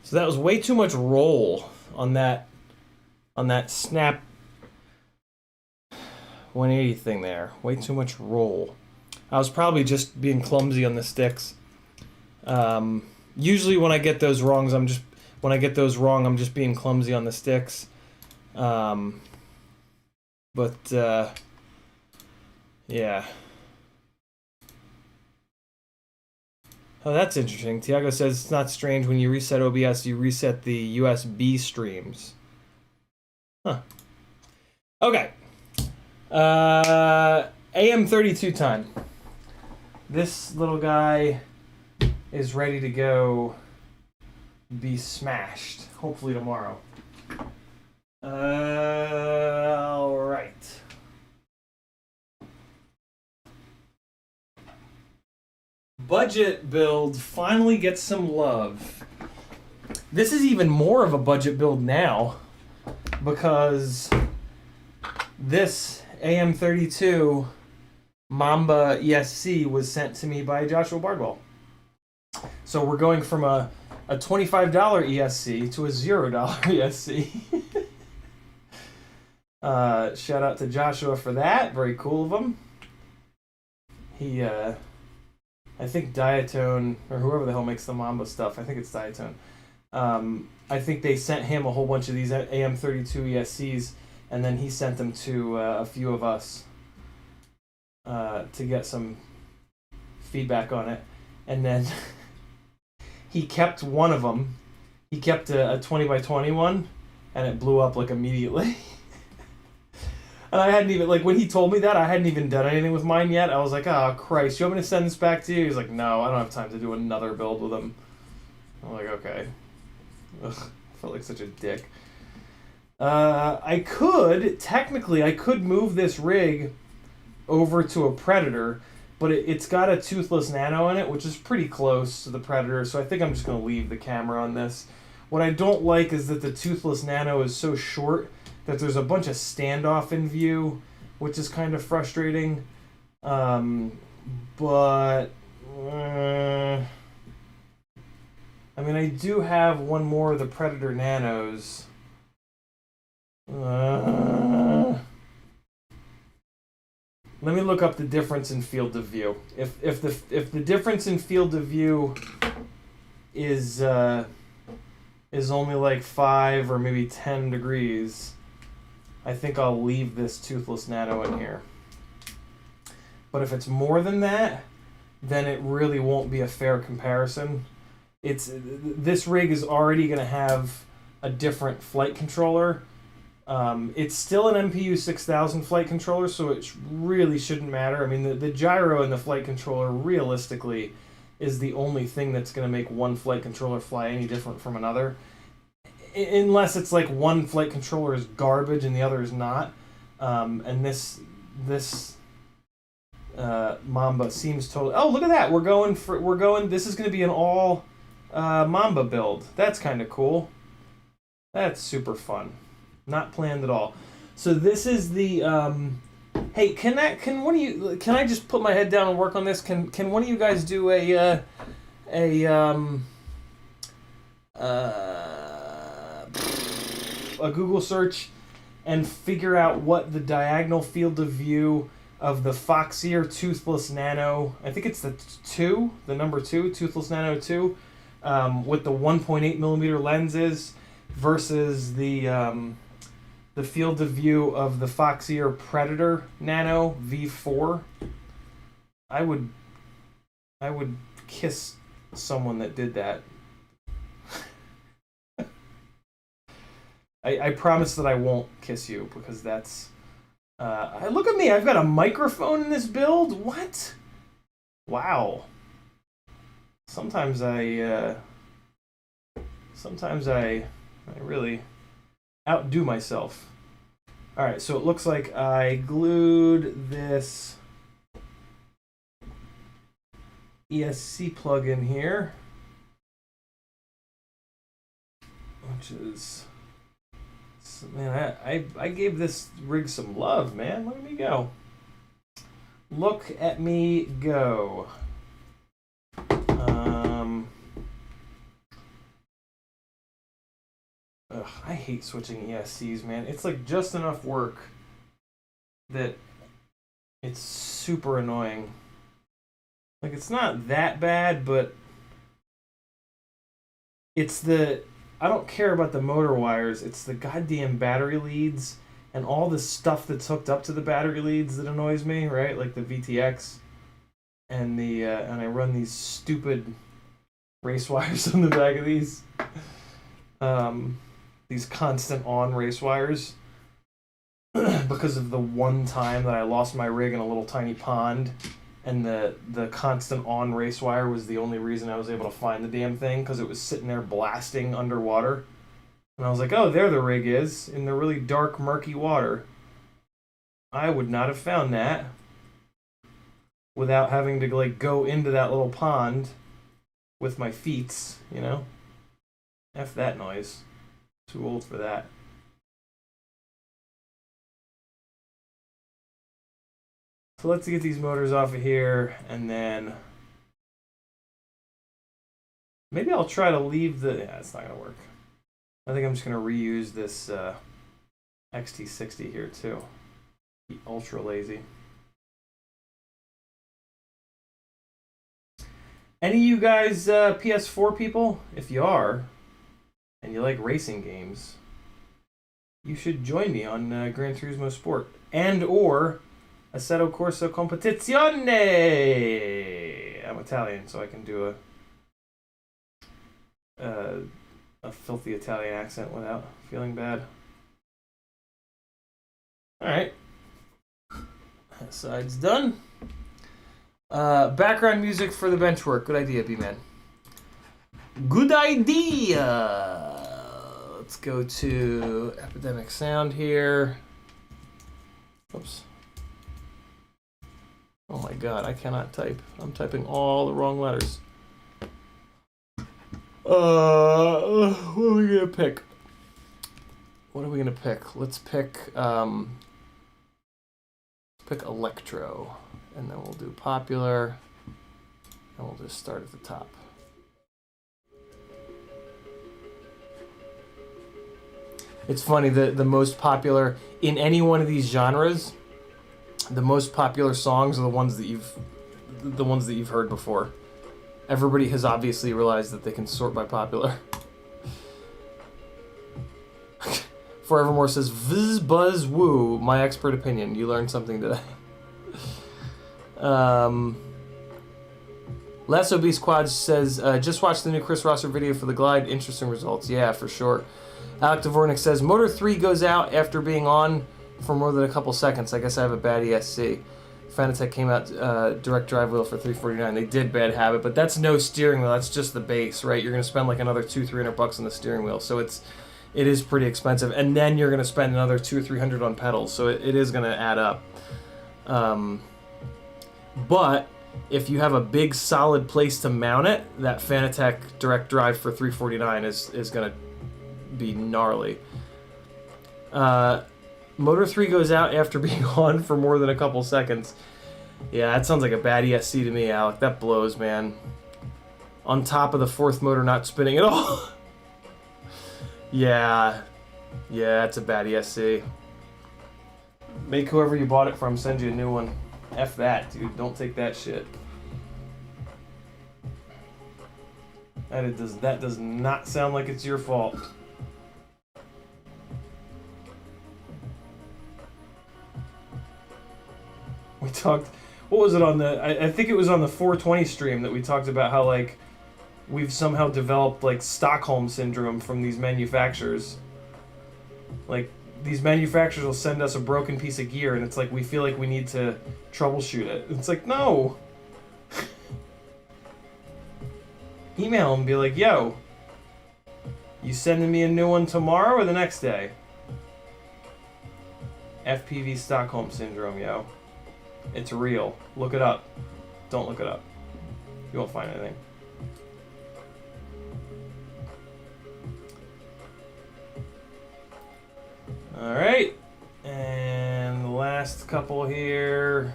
So that was way too much roll on that snap 180 thing there. Way too much roll. I was probably just being clumsy on the sticks. Usually when I get those wrongs, I'm just being clumsy on the sticks. Yeah. Oh, that's interesting. Tiago says it's not strange when you reset OBS, you reset the USB streams. Huh. Okay. AM32 time. This little guy is ready to go be smashed. Hopefully tomorrow. All right. Budget build finally gets some love. This is even more of a budget build now because this AM32 Mamba ESC was sent to me by Joshua Bardwell. So we're going from a $25 ESC to a $0 ESC. Shout out to Joshua for that. Very cool of him. He, I think Diatone, or whoever the hell makes the Mamba stuff, I think it's Diatone. I think they sent him a whole bunch of these AM32 ESCs, and then he sent them to a few of us to get some feedback on it. And then he kept one of them. He kept a 20x20 one, and it blew up like immediately. And I hadn't even, like, when he told me that, I hadn't even done anything with mine yet. I was like, oh, Christ, you want me to send this back to you? He's like, no, I don't have time to do another build with him. I'm like, okay. Ugh, I felt like such a dick. Technically, I could move this rig over to a Predator, but it's got a toothless nano in it, which is pretty close to the Predator, so I think I'm just going to leave the camera on this. What I don't like is that the toothless nano is so short that there's a bunch of standoff in view, which is kind of frustrating. I mean, I do have one more of the Predator Nanos. Let me look up the difference in field of view. If the difference in field of view is only like 5 or maybe 10 degrees, I think I'll leave this toothless nano in here. But if it's more than that, then it really won't be a fair comparison. This rig is already going to have a different flight controller. It's still an MPU 6000 flight controller, so it really shouldn't matter. I mean, the gyro in the flight controller realistically is the only thing that's going to make one flight controller fly any different from another. Unless it's like one flight controller is garbage and the other is not. And this Mamba seems totally... Oh, look at that! We're going... This is going to be an all Mamba build. That's kind of cool. That's super fun. Not planned at all. So this is the... Hey, can I just put my head down and work on this? Can one of you guys do a Google search and figure out what the diagonal field of view of the Foxier Toothless Nano, I think it's the number 2, Toothless Nano 2, with the 1.8 millimeter lenses versus the field of view of the Foxier Predator Nano V4. I would kiss someone that did that. I promise that I won't kiss you because that's... look at me, I've got a microphone in this build? What? Wow. Sometimes I really outdo myself. Alright, so it looks like I glued this ESC plug in here, which is... Man, I gave this rig some love, man. Look at me go. Look at me go. I hate switching ESCs, man. It's like just enough work that it's super annoying. Like, it's not that bad, but it's the... I don't care about the motor wires. It's the goddamn battery leads and all the stuff that's hooked up to the battery leads that annoys me, right? Like the VTX and and I run these stupid race wires on the back of these. These constant on race wires because of the one time that I lost my rig in a little tiny pond. And the constant on race wire was the only reason I was able to find the damn thing, because it was sitting there blasting underwater. And I was like, oh, there the rig is, in the really dark, murky water. I would not have found that without having to like go into that little pond with my feet, you know? F that noise. Too old for that. So let's get these motors off of here, and then maybe I'll try to leave the... Yeah, it's not going to work. I think I'm just going to reuse this XT60 here, too. Be ultra lazy. Any of you guys PS4 people? If you are, and you like racing games, you should join me on Gran Turismo Sport. And or... Assetto Corsa Competizione! I'm Italian, so I can do a filthy Italian accent without feeling bad. Alright. That side's done. Background music for the bench work. Good idea, B-Man. Good idea! Let's go to Epidemic Sound here. Oops. Oh my god, I cannot type. I'm typing all the wrong letters. What are we gonna pick? What are we gonna pick? Let's pick electro, and then we'll do popular, and we'll just start at the top. It's funny, the most popular in any one of these genres, the most popular songs are the ones that you've heard before. Everybody has obviously realized that they can sort by popular. Forevermore says, "Viz buzz woo, my expert opinion." You learned something today. Less Obese Quad says, just watched the new Chris Rosser video for the Glide. Interesting results. Yeah, for sure. Alec Dvornik says, Motor 3 goes out after being on for more than a couple seconds. I guess I have a bad ESC. Fanatec came out direct drive wheel for $349. They did, bad habit, but that's no steering wheel. That's just the base, right? You're going to spend like another $200-300 on the steering wheel. So it is pretty expensive. And then you're going to spend another $200 or $300 on pedals. So it is going to add up. But if you have a big solid place to mount it, that Fanatec direct drive for $349 is going to be gnarly. Motor 3 goes out after being on for more than a couple seconds. Yeah, that sounds like a bad ESC to me, Alec. That blows, man. On top of the fourth motor not spinning at all. Yeah, it's a bad ESC. Make whoever you bought it from send you a new one. F that, dude. Don't take that shit. That does not sound like it's your fault. We talked, what was it on the, I think it was on the 420 stream that we talked about how, like, we've somehow developed, like, Stockholm Syndrome from these manufacturers. Like, these manufacturers will send us a broken piece of gear, and it's like we feel like we need to troubleshoot it. It's like, no! Email them and be like, yo, you sending me a new one tomorrow or the next day? FPV Stockholm Syndrome, yo. It's real. Look it up. Don't look it up. You won't find anything. Alright. And the last couple here.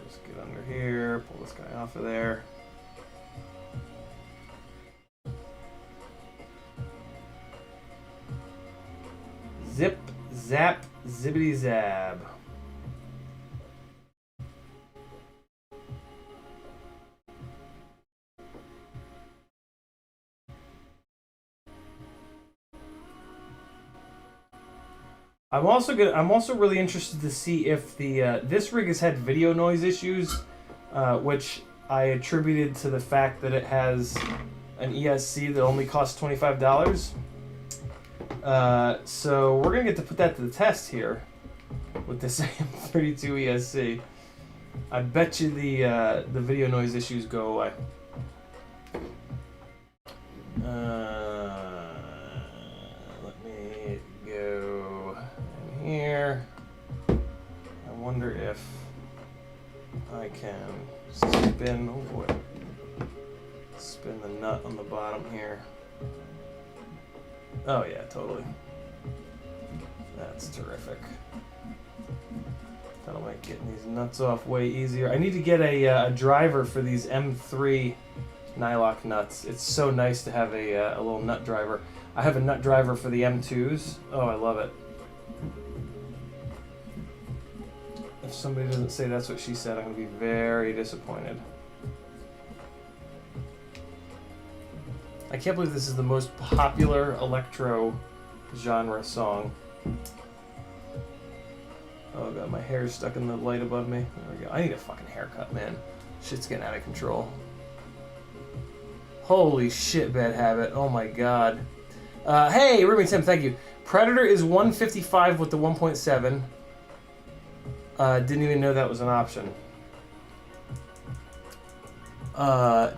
Just get under here. Pull this guy off of there. Zip, zap, zippity zab. I'm also really interested to see if the this rig has had video noise issues, which I attributed to the fact that it has an ESC that only costs $25. So we're gonna get to put that to the test here with this AM32 ESC. I bet you the video noise issues go away. Let me go in here. I wonder if I can spin. Oh boy, spin the nut on the bottom here. Oh yeah, totally. That's terrific. That'll make getting these nuts off way easier. I need to get a driver for these M3 nylock nuts. It's so nice to have a little nut driver. I have a nut driver for the M2s. Oh, I love it. If somebody doesn't say that's what she said, I'm going to be very disappointed. I can't believe this is the most popular electro genre song. Oh god, my hair's stuck in the light above me. There we go. I need a fucking haircut, man. Shit's getting out of control. Holy shit, bad habit. Oh my god. Hey, Ruby Tim, thank you. Predator is 155 with the 1.7. Didn't even know that was an option.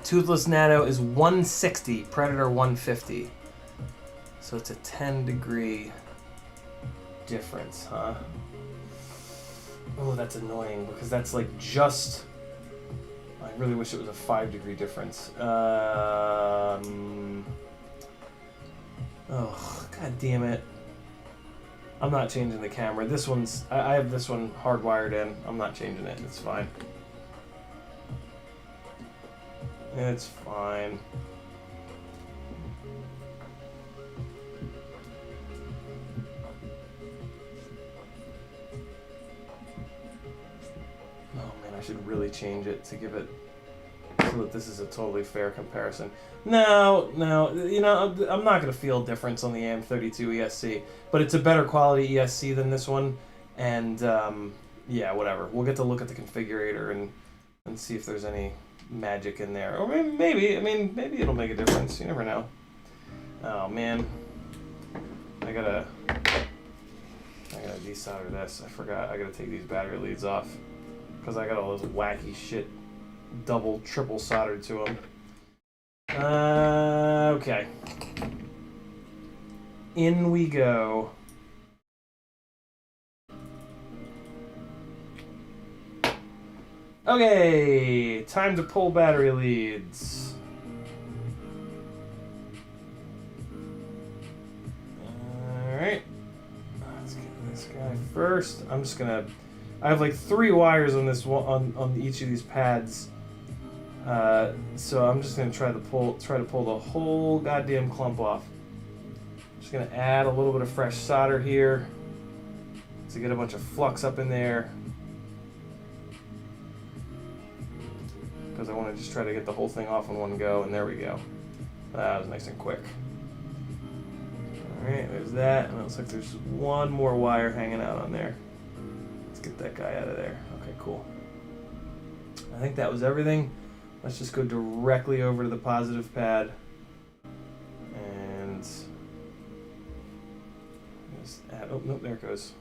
Toothless Nano is 160, Predator 150. So it's a 10-degree difference, huh? Oh, that's annoying because that's like just... I really wish it was a 5-degree difference. Oh, god damn it. I'm not changing the camera. This one's... I have this one hardwired in. I'm not changing it. It's fine. It's fine. should really change it to give it so that this is a totally fair comparison. No, you know, I'm not going to feel a difference on the AM32 ESC, but it's a better quality ESC than this one, and yeah, whatever. We'll get to look at the configurator and see if there's any magic in there. Or maybe, I mean, maybe it'll make a difference. You never know. Oh, man. I gotta desolder this. I forgot. I gotta take these battery leads off because I got all this wacky shit double, triple soldered to them. Okay. In we go. Okay, time to pull battery leads. Alright. Let's get this guy first. I'm just gonna... I have like 3 wires on this one, on each of these pads. So I'm just gonna try to pull the whole goddamn clump off. Just gonna add a little bit of fresh solder here to get a bunch of flux up in there, because I want to just try to get the whole thing off in one go. And there we go. That was nice and quick. All right, there's that, and it looks like there's one more wire hanging out on there. Let's get that guy out of there. Okay, cool. I think that was everything. Let's just go directly over to the positive pad and just add, oh, nope, there it goes.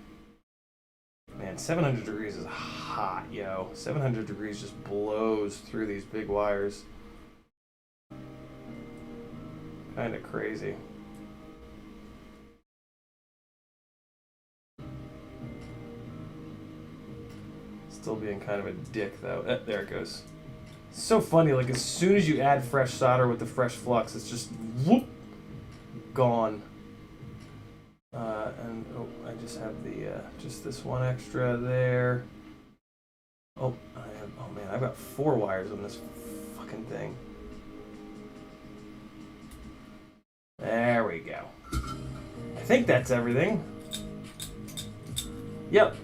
Man, 700 degrees is hot, yo. 700 degrees just blows through these big wires. Kind of crazy. Still being kind of a dick, though. There it goes. So funny, like as soon as you add fresh solder with the fresh flux, it's just whoop, gone. And oh, I just have the just this one extra there. Oh, oh man, I've got 4 wires on this fucking thing. There we go. I think that's everything. Yep.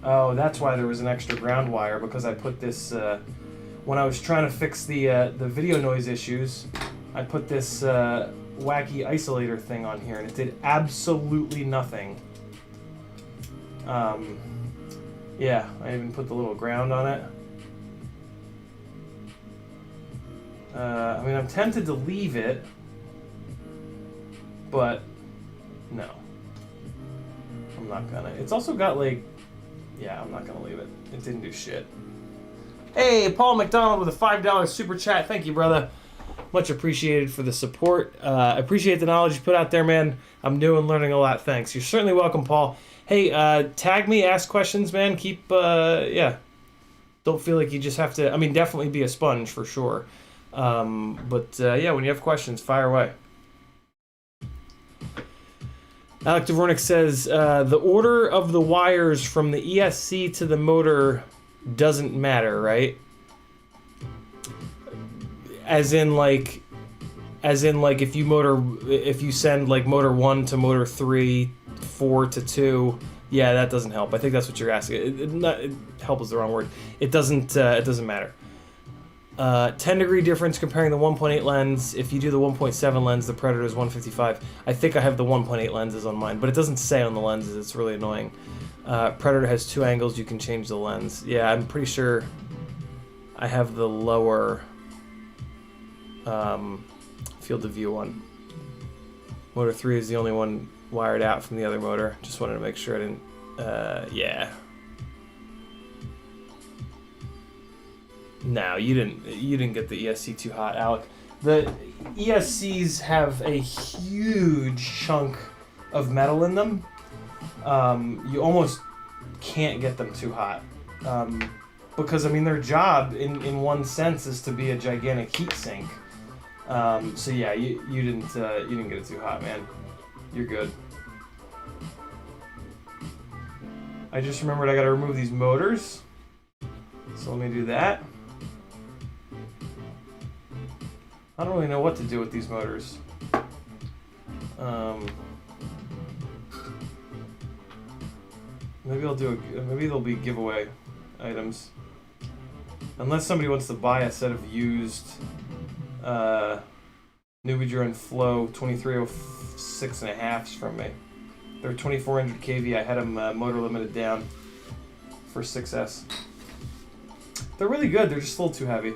Oh, that's why there was an extra ground wire, because I put this, when I was trying to fix the video noise issues, I put this wacky isolator thing on here, and it did absolutely nothing. Yeah, I even put the little ground on it. I mean, I'm tempted to leave it, but no. I'm not gonna. It's also got like... Yeah, I'm not gonna leave it. It didn't do shit. Hey, Paul McDonald with a $5 super chat. Thank you, brother. Much appreciated for the support. I appreciate the knowledge you put out there, man. I'm new and learning a lot. Thanks. You're certainly welcome, Paul. Hey, tag me, ask questions, man. Keep, yeah. Don't feel like you just have to... I mean, definitely be a sponge for sure. But yeah, when you have questions, fire away. Alec Dvornik says, the order of the wires from the ESC to the motor doesn't matter, right? As in like if you send like motor 1 to motor 3, 4 to 2, yeah, that doesn't help. I think that's what you're asking. Help is the wrong word. It doesn't matter. 10-degree difference comparing the 1.8 lens. If you do the 1.7 lens, the Predator is 155. I think I have the 1.8 lenses on mine, but it doesn't say on the lenses. It's really annoying. Predator has 2 angles. You can change the lens. Yeah, I'm pretty sure I have the lower field of view one. Motor 3 is the only one wired out from the other motor. Just wanted to make sure I didn't... yeah. No, you didn't get the ESC too hot, Alec. The ESCs have a huge chunk of metal in them. You almost can't get them too hot. Because, I mean, their job, in one sense, is to be a gigantic heat sink. So yeah, you didn't get it too hot, man. You're good. I just remembered I gotta remove these motors. So let me do that. I don't really know what to do with these motors. Maybe I'll do maybe there'll be giveaway items. Unless somebody wants to buy a set of used Nubidra and Flow 2306.5s from me. They're 2400 kV. I had them motor limited down for 6S. They're really good. They're just a little too heavy.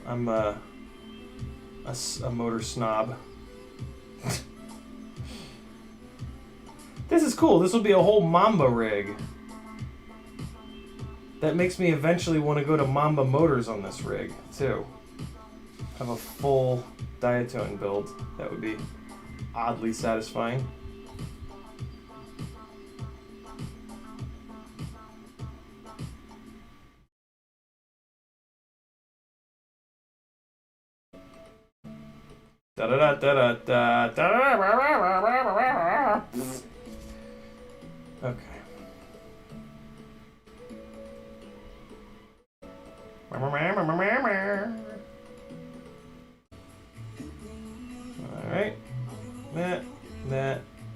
I'm a motor snob. This is cool. This will be a whole Mamba rig. That makes me eventually want to go to Mamba Motors on this rig, too. Have a full diatone build. That would be oddly satisfying. Da da da da da da. Okay. Alright. That.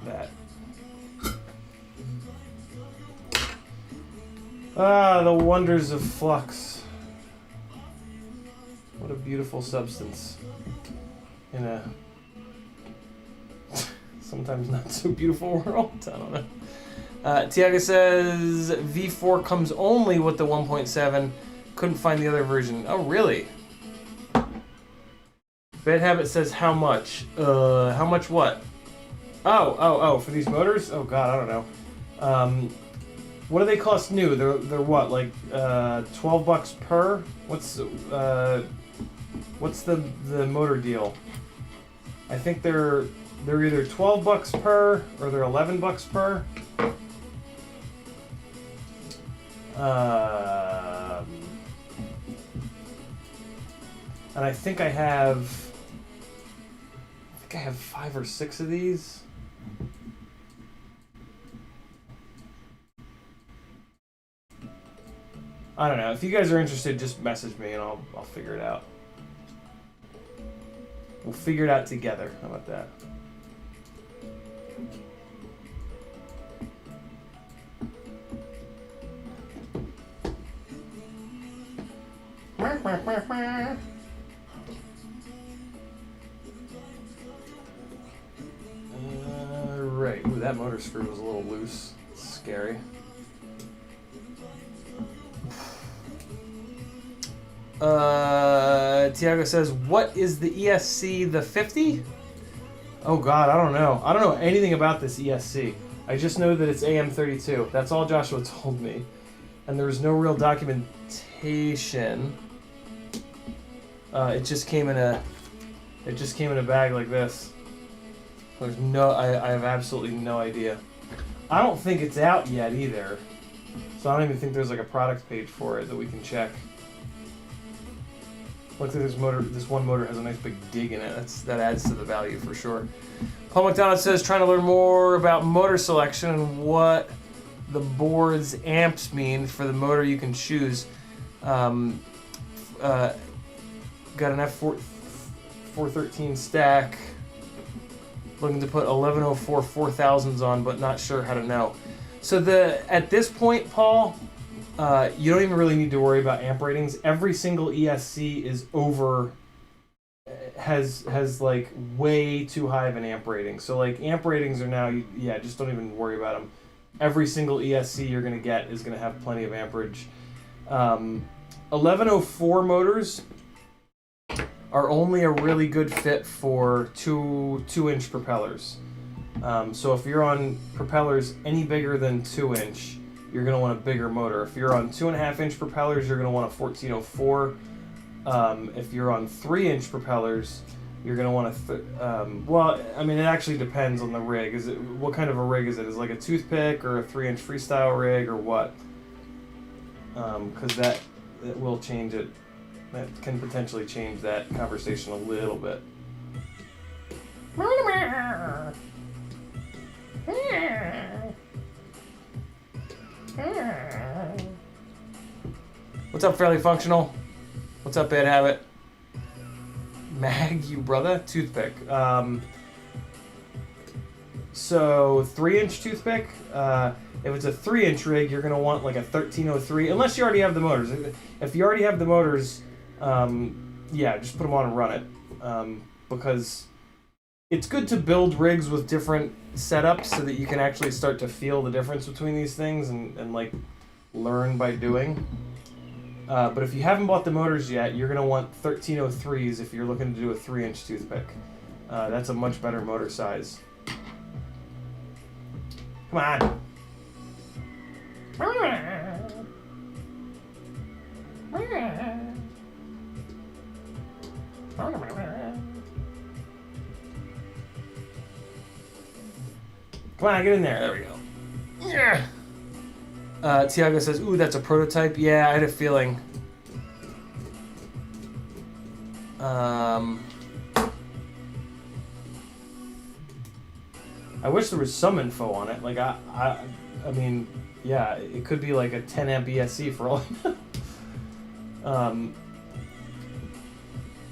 Ah, the wonders of flux. What a beautiful substance. In a sometimes not so beautiful world. I don't know. Tiago says V4 comes only with the 1.7. Couldn't find the other version. Oh, really? Bad Habit says how much? How much what? Oh, for these motors? Oh god, I don't know. What do they cost new? They're what, like 12 bucks per? What's the motor deal? I think they're either 12 bucks per or they're 11 bucks per. And I think I have 5 or 6 of these. I don't know. If you guys are interested, just message me and I'll figure it out. We'll figure it out together. How about that? Right. Ooh, that motor screw was a little loose. It's scary. Tiago says, what is the ESC, the 50? Oh god, I don't know. I don't know anything about this ESC. I just know that it's AM32. That's all Joshua told me. And there's no real documentation. It just came in a bag like this. There's I have absolutely no idea. I don't think it's out yet either. So I don't even think there's like a product page for it that we can check. Looks like this one motor has a nice big dig in it. That adds to the value for sure. Paul McDonald says, trying to learn more about motor selection and what the board's amps mean for the motor you can choose. Got an F413 stack. Looking to put 1104 4000s on, but not sure how to know. So at this point, Paul, you don't even really need to worry about amp ratings. Every single ESC is has like way too high of an amp rating. So like amp ratings are now, just don't even worry about them. Every single ESC you're gonna get is gonna have plenty of amperage. 1104 motors are only a really good fit for 2-inch propellers. So if you're on propellers any bigger than 2-inch, you're going to want a bigger motor. If you're on 2.5-inch propellers, you're going to want a 1404. If you're on 3-inch propellers, you're going to want well, I mean, it actually depends on the rig. What kind of a rig is it? Is it like a toothpick or a 3-inch freestyle rig or what? Because that will change it. That can potentially change that conversation a little bit. What's up, Fairly Functional? What's up, Bad Habit? Mag, you brother? Toothpick. So 3-inch toothpick. If it's a 3-inch rig, you're gonna want like a 1303, unless you already have the motors. If you already have the motors, yeah, just put them on and run it, because it's good to build rigs with different setups so that you can actually start to feel the difference between these things and like learn by doing. But if you haven't bought the motors yet, you're going to want 1303s if you're looking to do a 3-inch toothpick. That's a much better motor size. Come on. Come on, get in there. There we go. Yeah. Tiago says, ooh, that's a prototype. Yeah, I had a feeling. I wish there was some info on it. Like, I mean, yeah, it could be like a 10 amp ESC for all I know.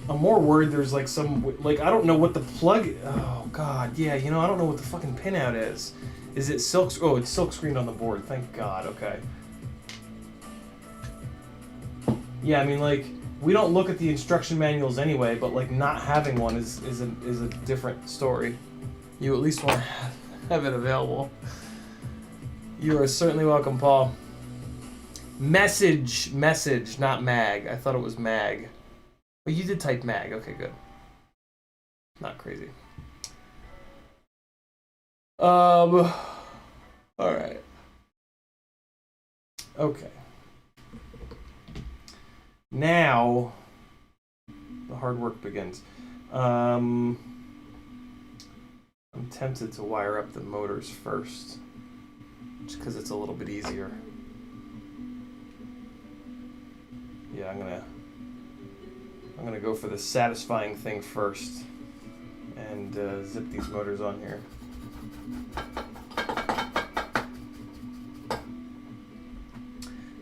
I'm more worried there's like some, like, I don't know what the plug, oh god, yeah, you know, I don't know what the fucking pinout is. Is it silk, oh, it's silk screened on the board, thank god, okay. Yeah, I mean, like, we don't look at the instruction manuals anyway, but like not having one is a different story. You at least want to have it available. You are certainly welcome, Paul. Message, not mag. I thought it was mag. But you did type mag. Okay, good. Not crazy. All right. Okay. Now, the hard work begins. I'm tempted to wire up the motors first, just because it's a little bit easier. Yeah, I'm gonna go for the satisfying thing first, and zip these motors on here.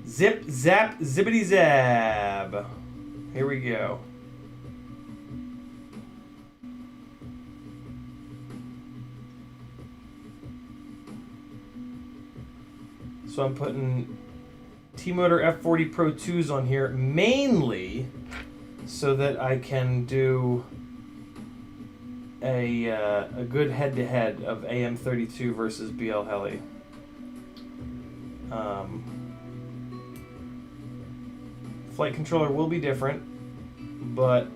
Zip, zap, zippity zab. Here we go. So I'm putting T-Motor F40 Pro 2s on here mainly so that I can do a good head-to-head of AM32 versus BLHeli. Flight controller will be different, but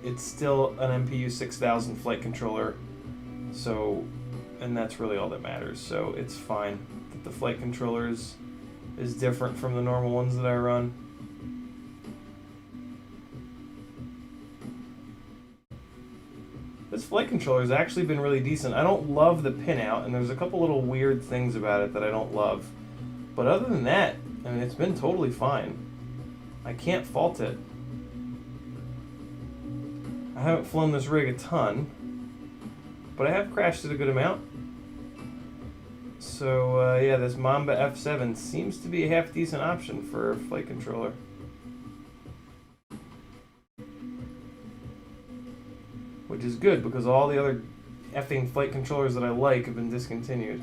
it's still an MPU 6000 flight controller, so, and that's really all that matters, so it's fine that the flight controller is different from the normal ones that I run. This flight controller has actually been really decent. I don't love the pinout, and there's a couple little weird things about it that I don't love. But other than that, I mean, it's been totally fine. I can't fault it. I haven't flown this rig a ton, but I have crashed it a good amount. So, yeah, this Mamba F7 seems to be a half-decent option for a flight controller. Which is good, because all the other effing flight controllers that I like have been discontinued.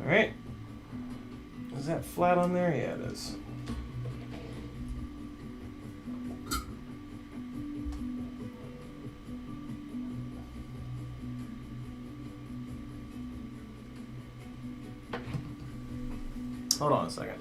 Alright. Is that flat on there? Yeah, it is. Hold on a second.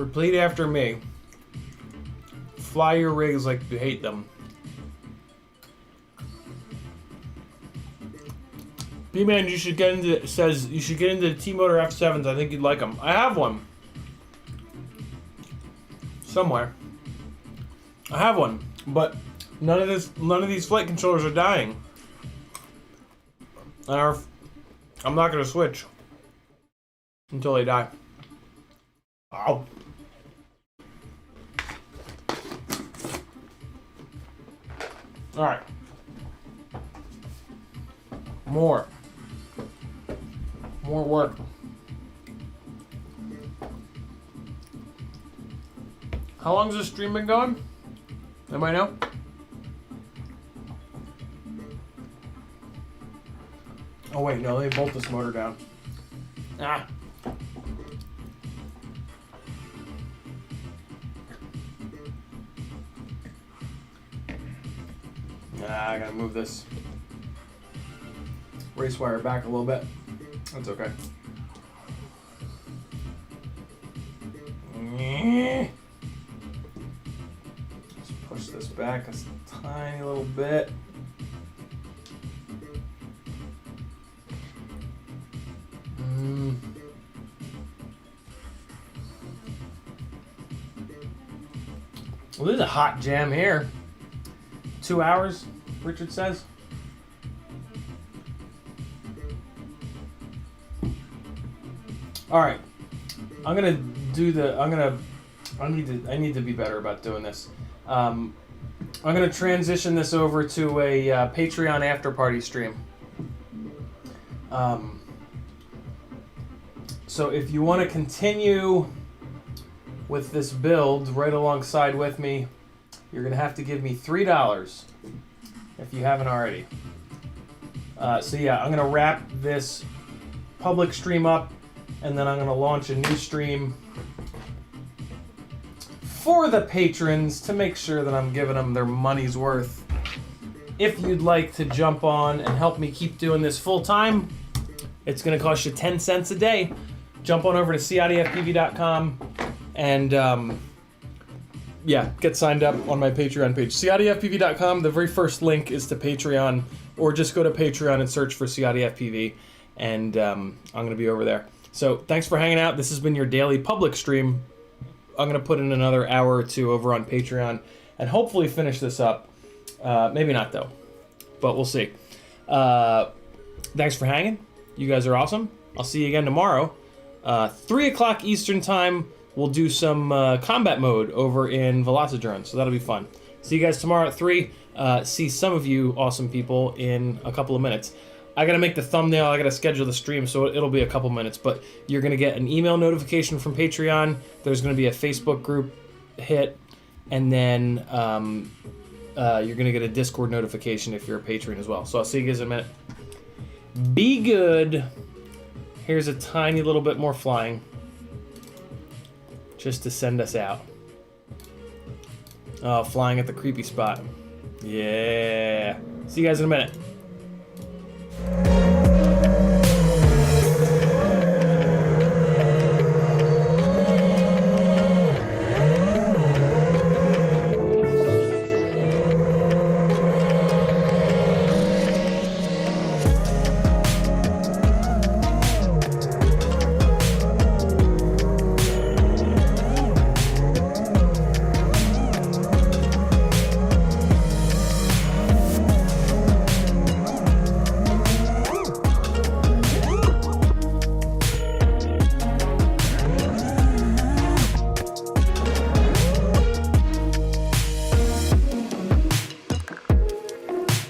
Repeat after me. Fly your rigs like you hate them. B-Man, you should get into, says you should get into the T-Motor F7s. I think you'd like them. I have one. Somewhere. I have one, but none of these flight controllers are dying. And I'm not gonna switch until they die. Ow. All right. More work. How long has this stream been going? Anybody know? Oh wait, no, they bolt this motor down. Ah. I gotta move this race wire back a little bit. That's okay. Let's push this back a tiny little bit. Well, this is a hot jam here. 2 hours, Richard says. All right, I'm gonna do the. I need to be better about doing this. I'm gonna transition this over to a Patreon after party stream. So if you want to continue with this build right alongside with me, you're gonna have to give me $3 if you haven't already. So yeah, I'm gonna wrap this public stream up, and then I'm gonna launch a new stream for the patrons to make sure that I'm giving them their money's worth. If you'd like to jump on and help me keep doing this full time, it's gonna cost you 10 cents a day. Jump on over to CiottiFPV.com and yeah, get signed up on my Patreon page. CiottiFPV.com, the very first link is to Patreon, or just go to Patreon and search for CiottiFPV, and I'm going to be over there. So thanks for hanging out. This has been your daily public stream. I'm going to put in another hour or two over on Patreon and hopefully finish this up. Maybe not, though, but we'll see. Thanks for hanging. You guys are awesome. I'll see you again tomorrow. 3 o'clock Eastern Time. We'll do some combat mode over in Velocidrone, so that'll be fun. See you guys tomorrow at 3. See some of you awesome people in a couple of minutes. I gotta make the thumbnail, I gotta schedule the stream, so it'll be a couple minutes, but you're gonna get an email notification from Patreon. There's gonna be a Facebook group hit, and then you're gonna get a Discord notification if you're a patron as well. So I'll see you guys in a minute. Be good. Here's a tiny little bit more flying, just to send us out. Oh, flying at the creepy spot. Yeah. See you guys in a minute.